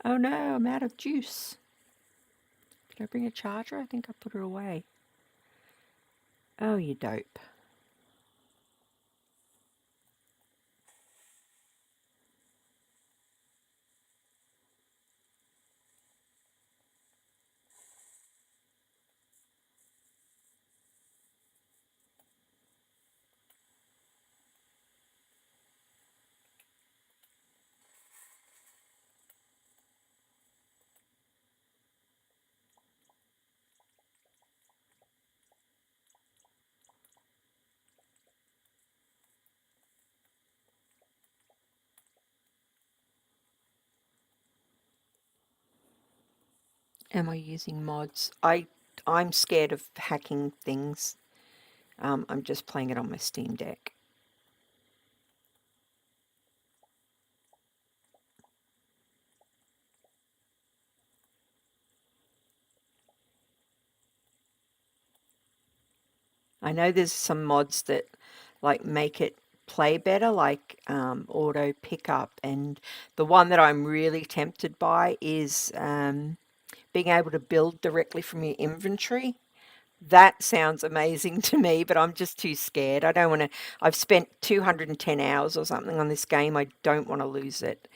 S1: Oh no, I'm out of juice. Did I bring a charger? I think I put it away. Oh, you dope. Am I using mods? I'm scared of hacking things. I'm just playing it on my Steam Deck. I know there's some mods that like make it play better, like auto pickup, and the one that I'm really tempted by is being able to build directly from your inventory. That sounds amazing to me, but I'm just too scared. I don't want to. I've spent 210 hours or something on this game. I don't want to lose it.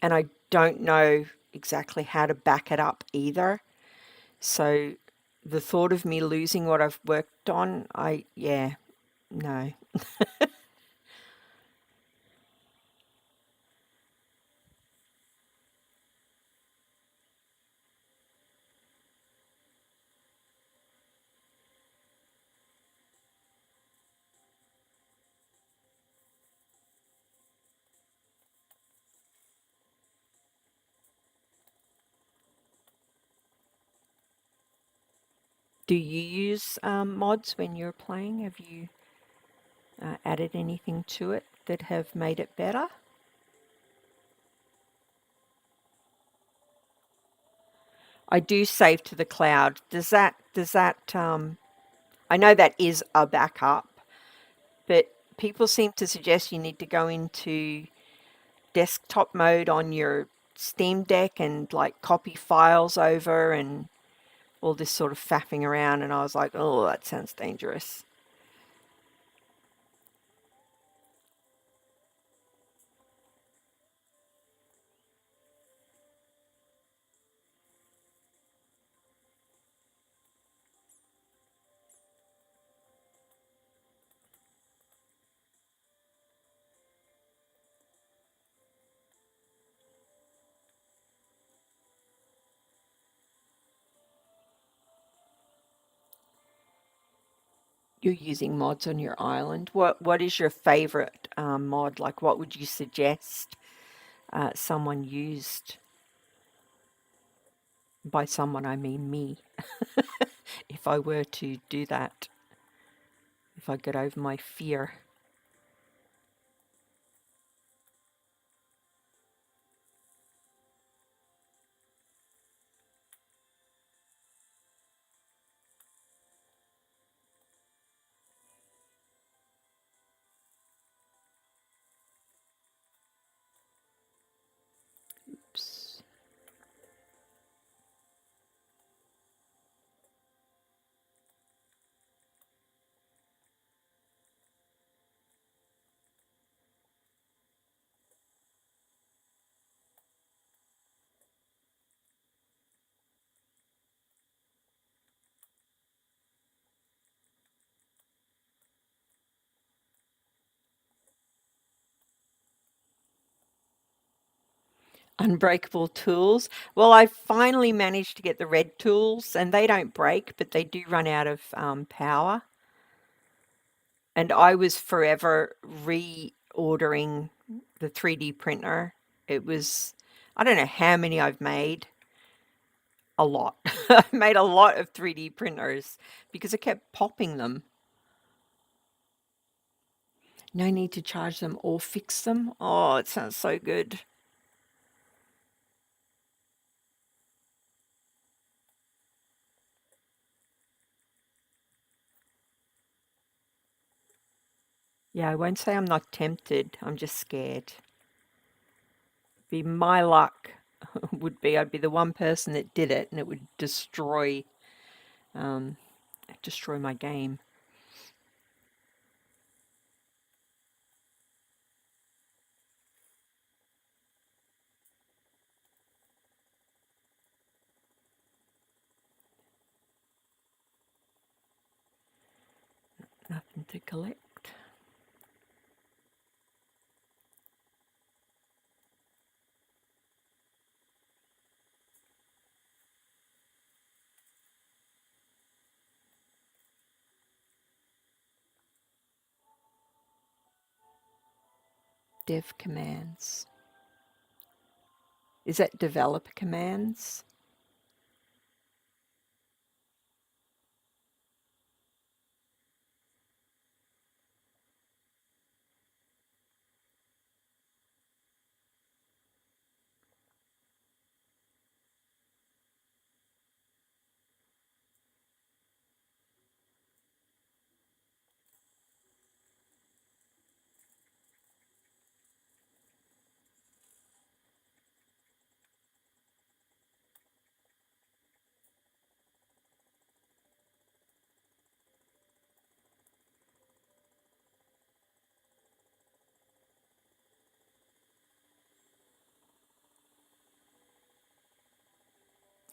S1: And I don't know exactly how to back it up either. So the thought of me losing what I've worked on, yeah, no. Do you use mods when you're playing? Have you added anything to it that have made it better? I do save to the cloud. I know that is a backup, but people seem to suggest you need to go into desktop mode on your Steam Deck and like copy files over and all this sort of faffing around, and I was like, oh, that sounds dangerous. You're using mods on your island. What is your favorite mod? Like, what would you suggest someone used? By someone, I mean me. If I were to do that, if I get over my fear. Oops. Unbreakable tools. Well, I finally managed to get the red tools, and they don't break, but they do run out of power. And I was forever reordering the 3D printer. It was, I don't know how many I've made. A lot. I made a lot of 3D printers because I kept popping them. No need to charge them or fix them. Oh, it sounds so good. Yeah, I won't say I'm not tempted. I'm just scared. Be my luck would be I'd be the one person that did it and it would um, destroy my game. Nothing to collect. Dev commands. Is that developer commands?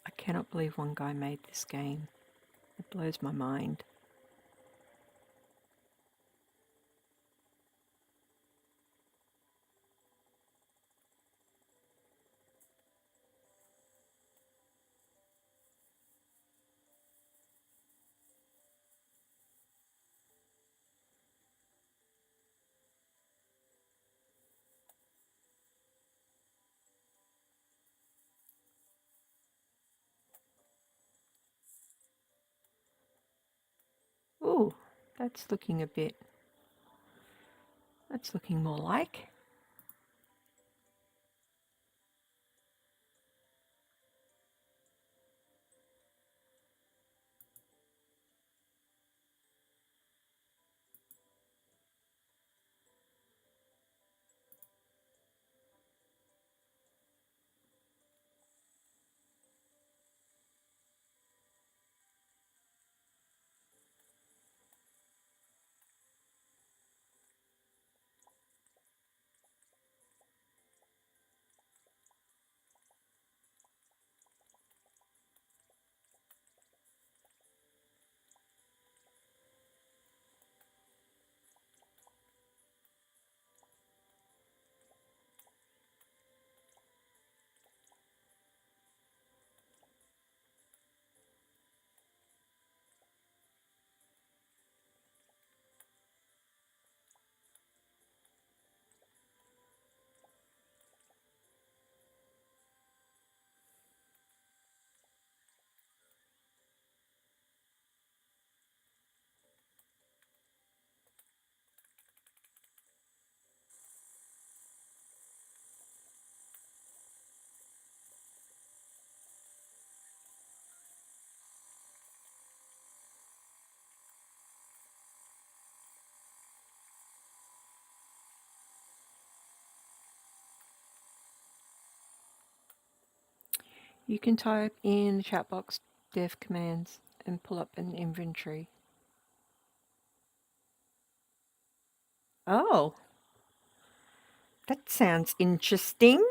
S1: I cannot believe one guy made this game. It blows my mind. That's looking a bit, that's looking more like. You can type in the chat box dev commands and pull up an inventory. Oh, that sounds interesting.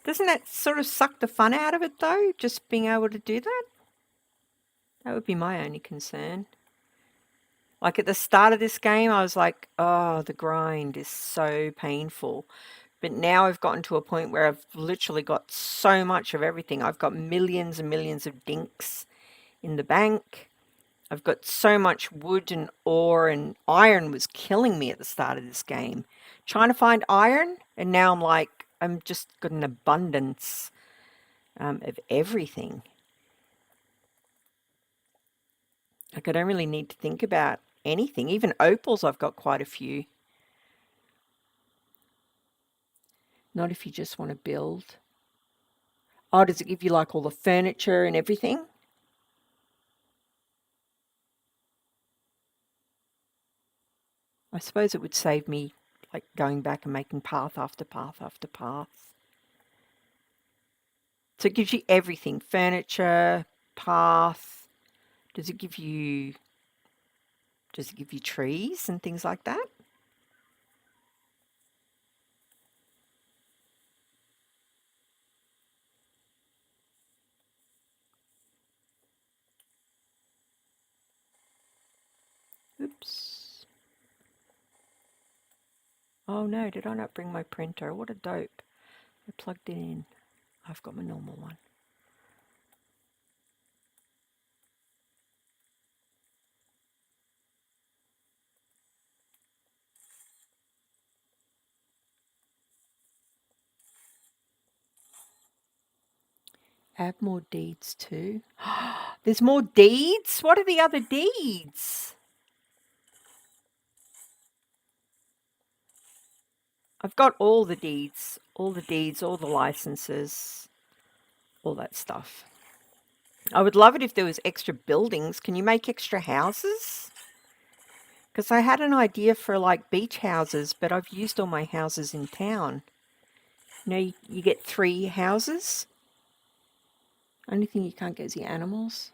S1: Doesn't that sort of suck the fun out of it though, just being able to do that? That would be my only concern. Like at the start of this game, I was like, oh, the grind is so painful. But now I've gotten to a point where I've literally got so much of everything. I've got millions and millions of dinks in the bank. I've got so much wood and ore, and iron was killing me at the start of this game. Trying to find iron, and now I'm like, I'm just got an abundance of everything. Like I don't really need to think about anything. Even opals, I've got quite a few. Not if you just want to build. Oh, does it give you like all the furniture and everything? I suppose it would save me like going back and making path after path after path. So it gives you everything, furniture, path. Does it give you trees and things like that? Oops. Oh no, did I not bring my printer? What a dope. I plugged it in. I've got my normal one. Add more deeds too. There's more deeds? What are the other deeds? I've got all the deeds, all the licenses, all that stuff. I would love it if there was extra buildings. Can you make extra houses? Because I had an idea for like beach houses, but I've used all my houses in town. You know, you get 3 houses. Only thing you can't get is the animals.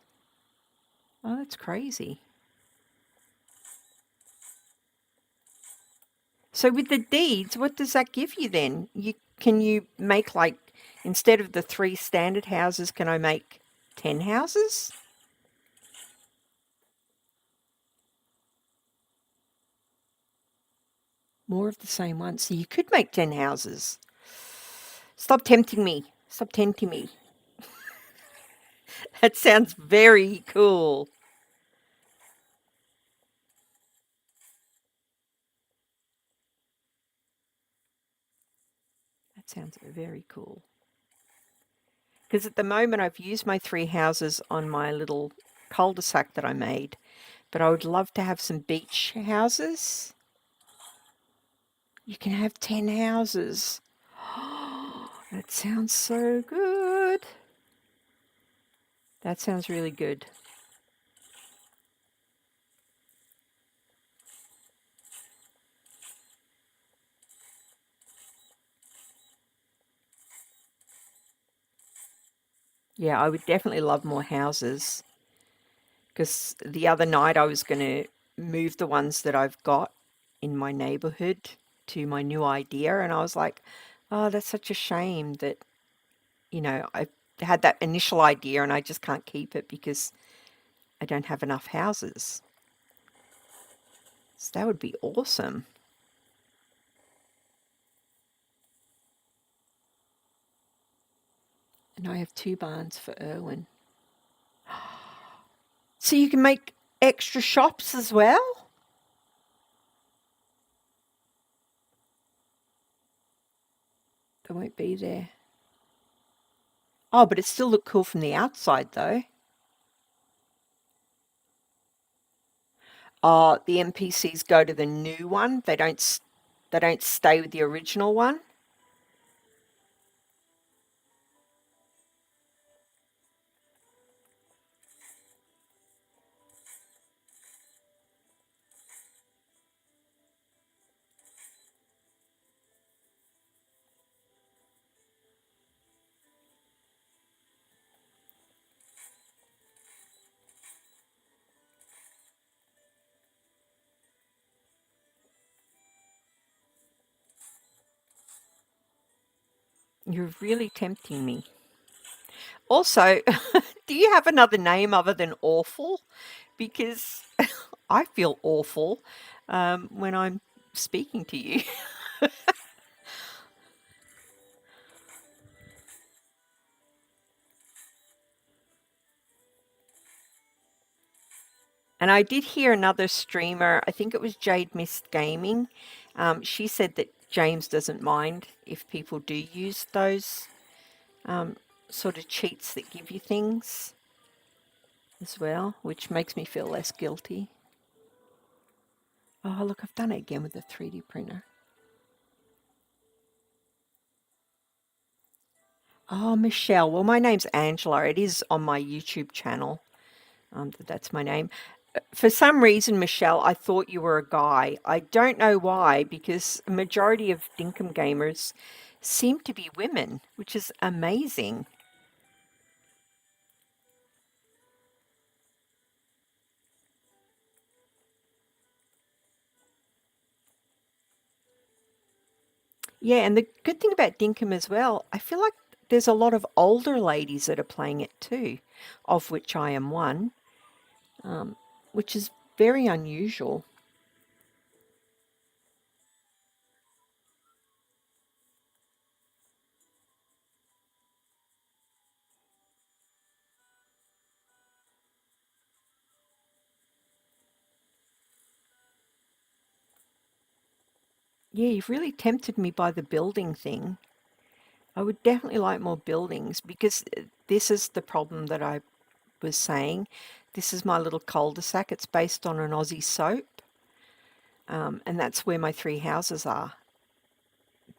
S1: Oh, that's crazy. So with the deeds, what does that give you then? Can you make like, instead of the 3 standard houses, can I make 10 houses? More of the same one. So you could make 10 houses. Stop tempting me. Stop tempting me. That sounds very cool. That sounds very cool. Because at the moment I've used my 3 houses on my little cul-de-sac that I made. But I would love to have some beach houses. You can have 10 houses. That sounds so good. That sounds really good. Yeah, I would definitely love more houses. Because the other night I was going to move the ones that I've got in my neighborhood to my new idea. And I was like, oh, that's such a shame that, I had that initial idea and I just can't keep it because I don't have enough houses. So that would be awesome. And I have 2 barns for Irwin. So you can make extra shops as well? They won't be there. Oh, but it still looked cool from the outside though. Oh, the NPCs go to the new one. They don't stay with the original one. You're really tempting me. Also, do you have another name other than awful? Because I feel awful when I'm speaking to you. And I did hear another streamer, I think it was Jade Mist Gaming. She said that James doesn't mind if people do use those sort of cheats that give you things as well, which makes me feel less guilty. Oh, look, I've done it again with the 3D printer. Oh, Michelle. Well, my name's Angela. It is on my YouTube channel. That's my name. For some reason, Michelle, I thought you were a guy. I don't know why, because a majority of Dinkum gamers seem to be women, which is amazing. Yeah, and the good thing about Dinkum as well, I feel like there's a lot of older ladies that are playing it too, of which I am one, which is very unusual. Yeah, you've really tempted me by the building thing. I would definitely like more buildings because this is the problem that I was saying. This is my little cul-de-sac. It's based on an Aussie soap, and that's where my 3 houses are.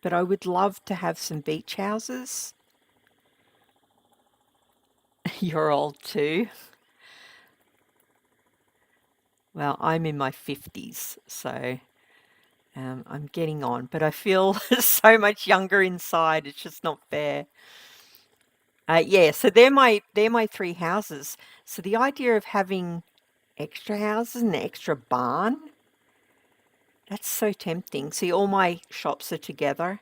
S1: But I would love to have some beach houses. You're old too. Well, I'm in my 50s, so I'm getting on, but I feel so much younger inside. It's just not fair. Yeah, so they're my 3 houses. So the idea of having extra houses and an extra barn, that's so tempting. See, all my shops are together.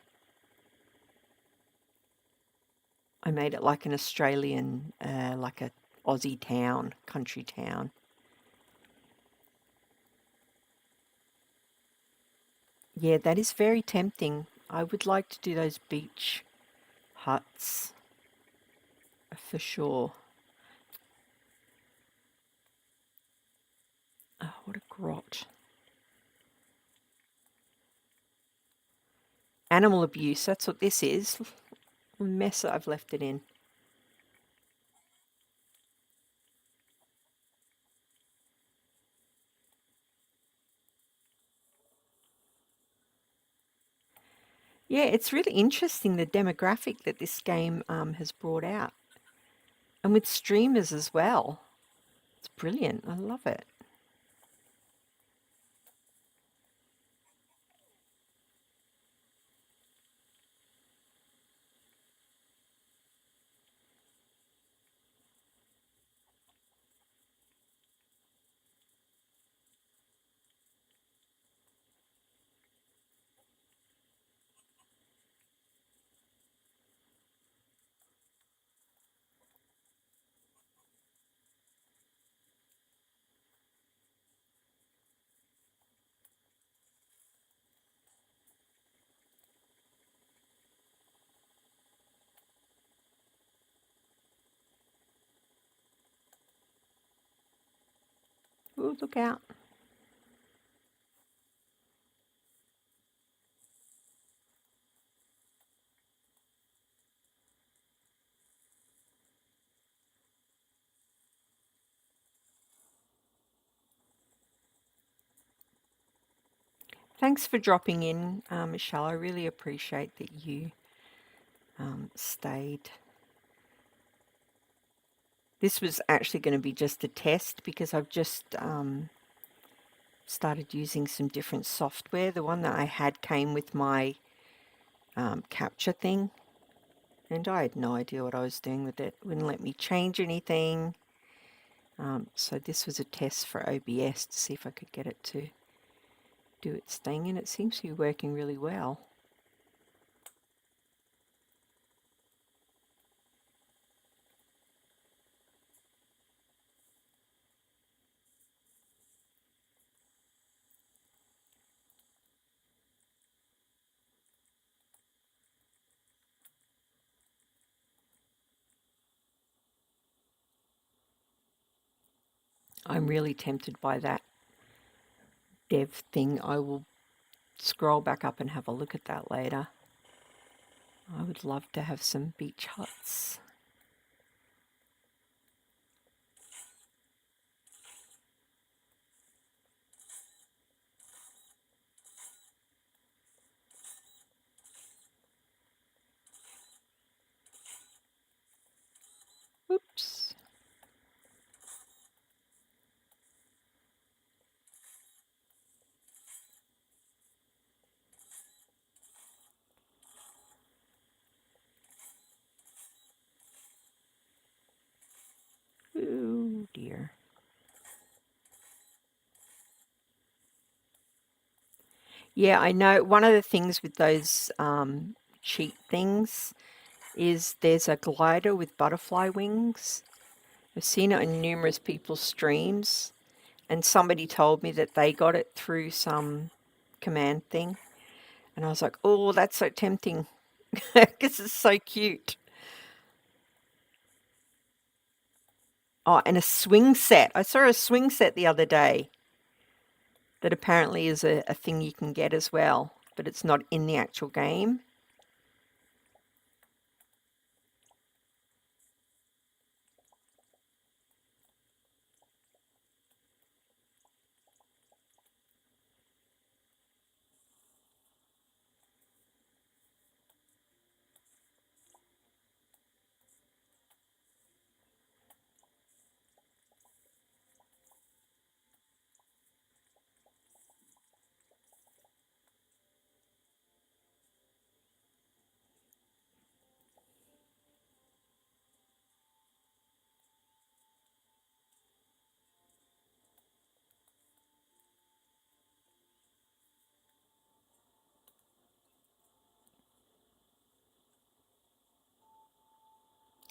S1: I made it like an Australian, like a Aussie town, country town. Yeah, that is very tempting. I would like to do those beach huts for sure. Oh, what a grot. Animal abuse, that's what this is. The mess that I've left it in. Yeah, it's really interesting the demographic that this game has brought out. And with streamers as well. It's brilliant. I love it. Ooh, look out. Thanks for dropping in, Michelle. I really appreciate that you stayed. This was actually going to be just a test because I've just started using some different software. The one that I had came with my capture thing, and I had no idea what I was doing with it. Wouldn't let me change anything. So this was a test for OBS to see if I could get it to do its thing, and it seems to be working really well. I'm really tempted by that dev thing. I will scroll back up and have a look at that later. I would love to have some beach huts. Oops. Oh dear. Yeah, I know. One of the things with those cheat things is there's a glider with butterfly wings. I've seen it on numerous people's streams, and somebody told me that they got it through some command thing. And I was like, oh, that's so tempting because it's so cute. Oh, and a swing set. I saw a swing set the other day that apparently is a thing you can get as well, but it's not in the actual game.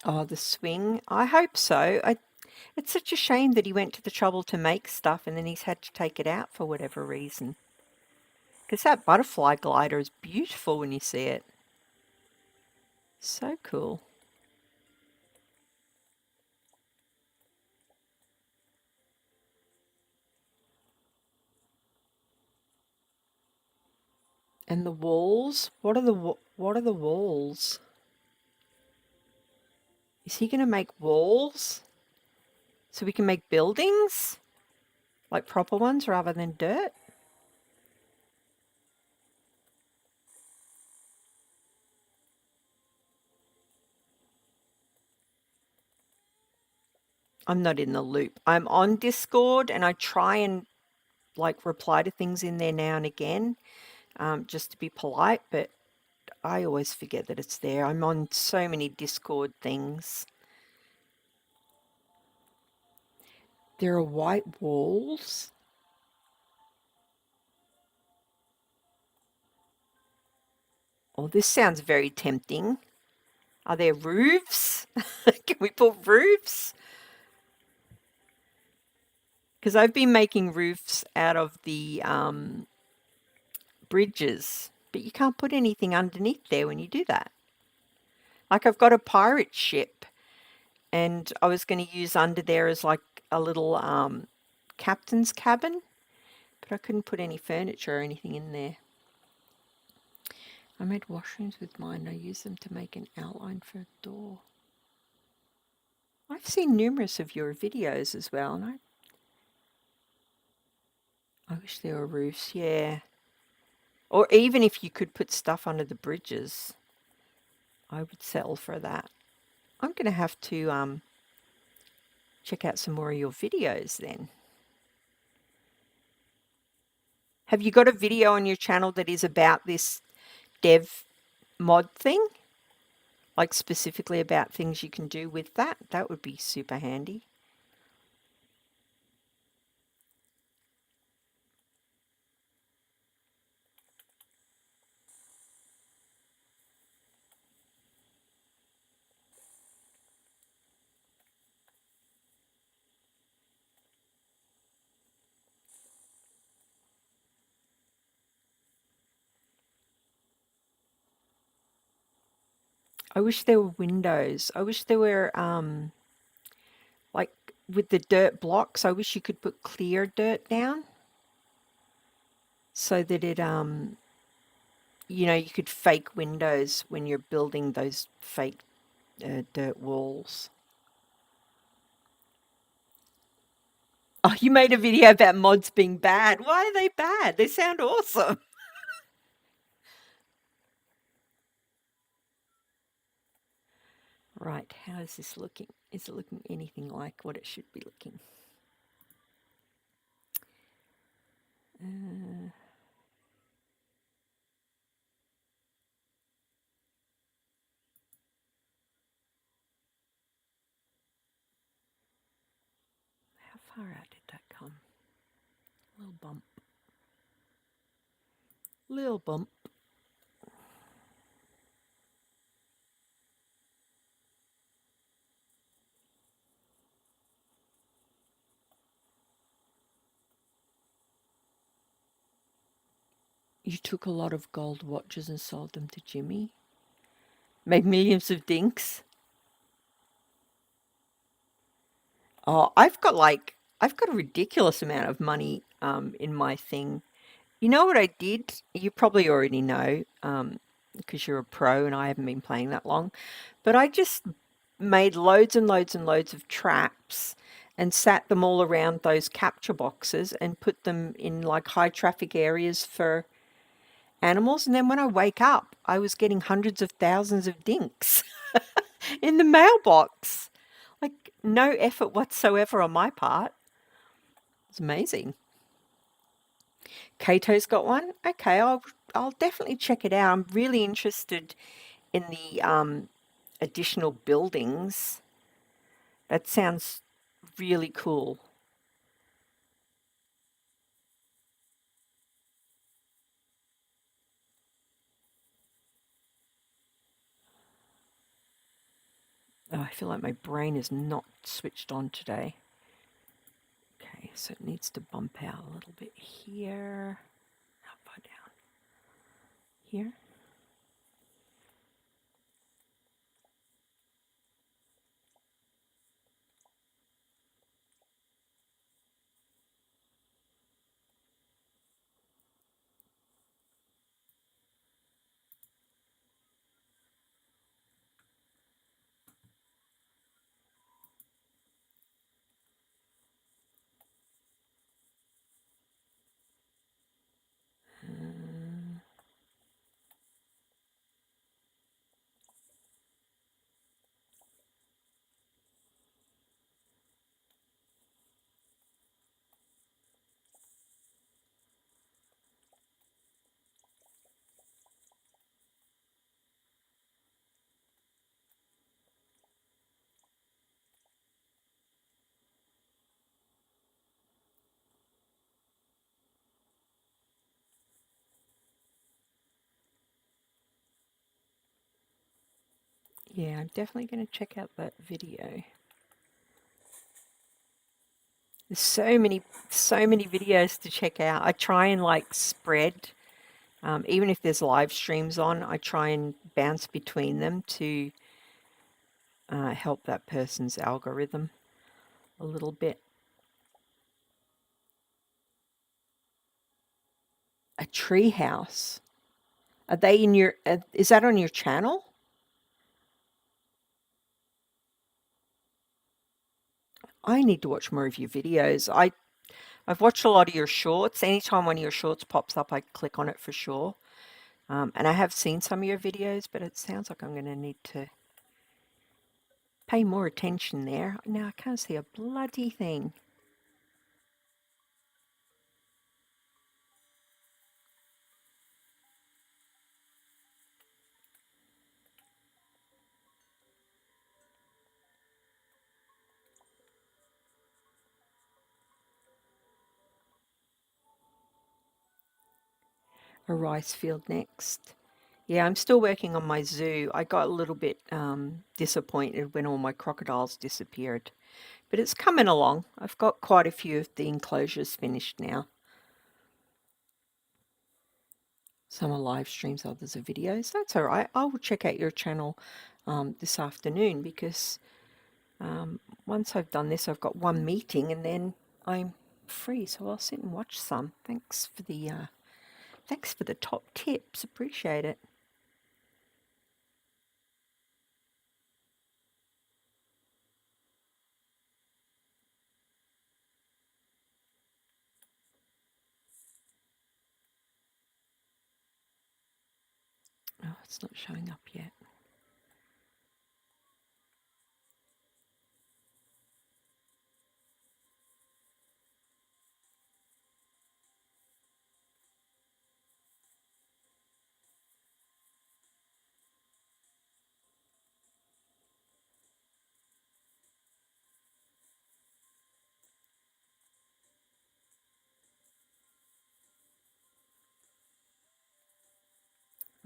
S1: Oh, the swing. I hope so. It's such a shame that he went to the trouble to make stuff and then he's had to take it out for whatever reason. Because that butterfly glider is beautiful when you see it. So cool. And the walls? What are the walls? Is he going to make walls so we can make buildings? Like proper ones rather than dirt? I'm not in the loop. I'm on Discord and I try and like reply to things in there now and again, just to be polite, but I always forget that it's there. I'm on so many Discord things. There are white walls. Oh, this sounds very tempting. Are there roofs? Can we put roofs? Because I've been making roofs out of the bridges, but you can't put anything underneath there when you do that. Like I've got a pirate ship, and I was going to use under there as like a little captain's cabin, but I couldn't put any furniture or anything in there. I made washrooms with mine. I used them to make an outline for a door. I've seen numerous of your videos as well, and I wish there were roofs, yeah. Or even if you could put stuff under the bridges, I would settle for that. I'm going to have to check out some more of your videos then. Have you got a video on your channel that is about this dev mod thing? Like specifically about things you can do with that? That would be super handy. I wish there were windows. I wish there were like with the dirt blocks, I wish you could put clear dirt down so that it you know, you could fake windows when you're building those fake dirt walls. Oh, you made a video about mods being bad. Why are they bad? They sound awesome. Right, how is this looking? Is it looking anything like what it should be looking? How far out did that come? Little bump. Little bump. You took a lot of gold watches and sold them to Jimmy? Made millions of dinks? Oh, I've got a ridiculous amount of money in my thing. You know what I did? You probably already know because you're a pro and I haven't been playing that long. But I just made loads and loads and loads of traps and sat them all around those capture boxes and put them in like high traffic areas for animals. And then when I wake up, I was getting hundreds of thousands of dinks in the mailbox. Like no effort whatsoever on my part. It's amazing. Kato's got one. Okay, I'll definitely check it out. I'm really interested in the additional buildings. That sounds really cool. Oh, I feel like my brain is not switched on today. Okay, so it needs to bump out a little bit here. How far down? Here. Yeah, I'm definitely going to check out that video. There's so many videos to check out. I try and like spread, even if there's live streams on, I try and bounce between them to help that person's algorithm a little bit. A tree house. Are they in your? Is that on your channel? I need to watch more of your videos. I've watched a lot of your shorts. Anytime one of your shorts pops up, I click on it for sure. And I have seen some of your videos, but it sounds like I'm going to need to pay more attention there. Now I can't see a bloody thing. A rice field next. Yeah, I'm still working on my zoo. I got a little bit disappointed when all my crocodiles disappeared. But it's coming along. I've got quite a few of the enclosures finished now. Some are live streams, others are videos. That's all right. I will check out your channel this afternoon because once I've done this, I've got one meeting and then I'm free. So I'll sit and watch some. Thanks for the top tips. Appreciate it. Oh, it's not showing up yet.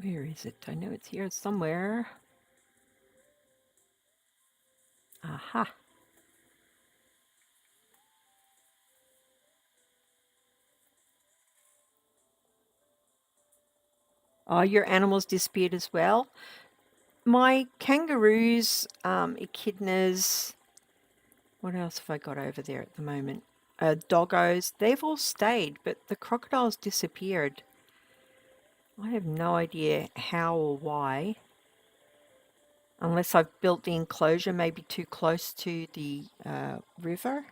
S1: Where is it? I know it's here somewhere. Aha. Oh, your animals disappeared as well. My kangaroos, echidnas, what else have I got over there at the moment? Doggos, they've all stayed, but the crocodiles disappeared. I have no idea how or why. Unless I've built the enclosure maybe too close to the river.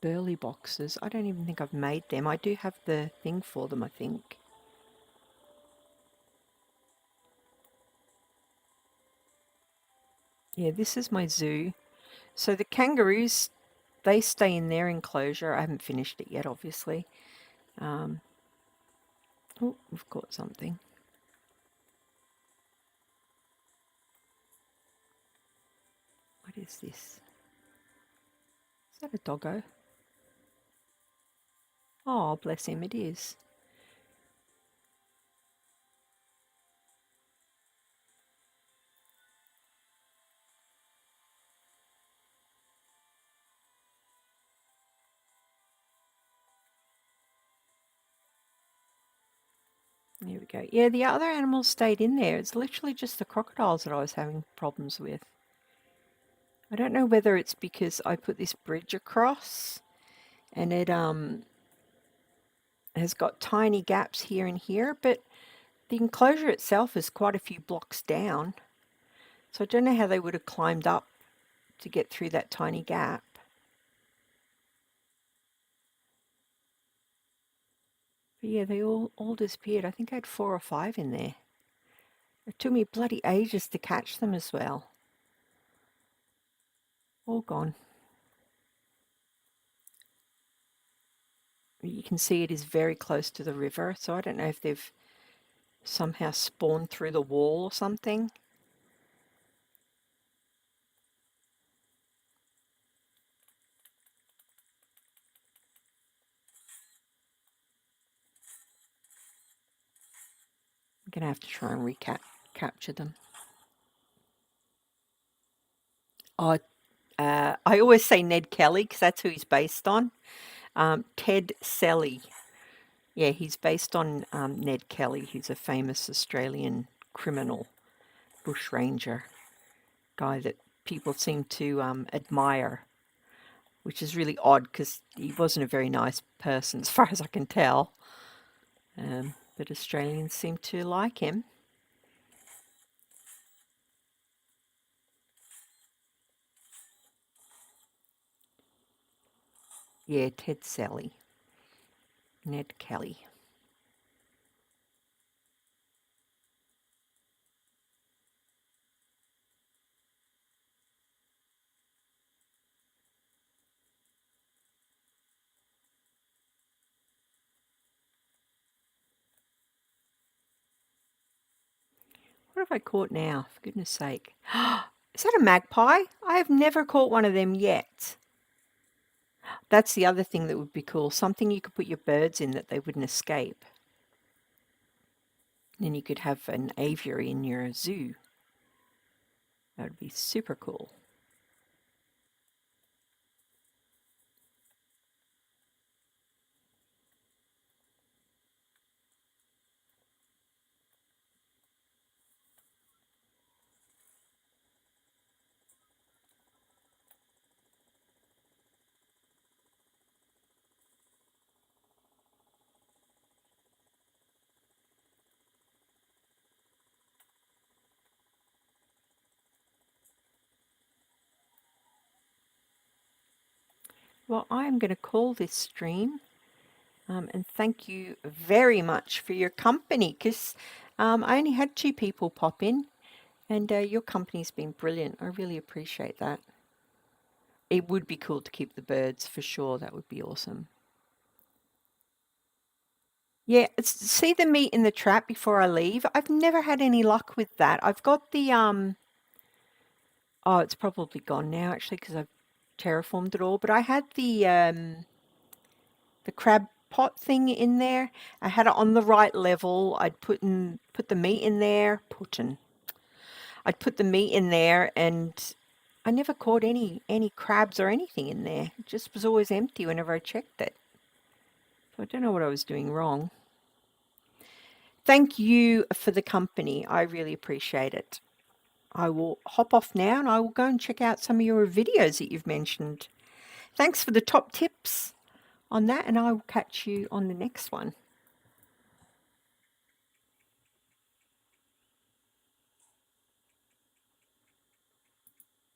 S1: Burley boxes. I don't even think I've made them. I do have the thing for them, I think. Yeah, this is my zoo. So the kangaroos, they stay in their enclosure. I haven't finished it yet, obviously. Oh, we've caught something. What is this? Is that a doggo? Oh, bless him, it is. There we go. Yeah, the other animals stayed in there. It's literally just the crocodiles that I was having problems with. I don't know whether it's because I put this bridge across and it has got tiny gaps here and here, but the enclosure itself is quite a few blocks down. So I don't know how they would have climbed up to get through that tiny gap. But yeah, they all disappeared. I think I had 4 or 5 in there. It took me bloody ages to catch them as well. All gone. You can see it is very close to the river, so I don't know if they've somehow spawned through the wall or something. going to have to try and capture them. Oh, I always say Ned Kelly because that's who he's based on. Ted Selly. Yeah, he's based on Ned Kelly, who's a famous Australian criminal bushranger guy that people seem to admire, which is really odd because he wasn't a very nice person as far as I can tell. But Australians seem to like him. Yeah, Ted Selly. Ned Kelly. What have I caught now, for goodness sake? Is that a magpie? I have never caught one of them yet. That's the other thing that would be cool. Something you could put your birds in that they wouldn't escape. Then you could have an aviary in your zoo. That would be super cool. Well, I'm going to call this stream and thank you very much for your company because I only had 2 people pop in and your company's been brilliant. I really appreciate that. It would be cool to keep the birds for sure. That would be awesome. Yeah, see the meat in the trap before I leave. I've never had any luck with that. I've got the oh, it's probably gone now actually because I've terraformed it all. But I had the crab pot thing in there. I had it on the right level. I'd put the meat in there. I'd put the meat in there, and I never caught any crabs or anything in there. It just was always empty whenever I checked it. So I don't know what I was doing wrong. Thank you for the company. I really appreciate it. I will hop off now and I will go and check out some of your videos that you've mentioned. Thanks for the top tips on that, and I will catch you on the next one.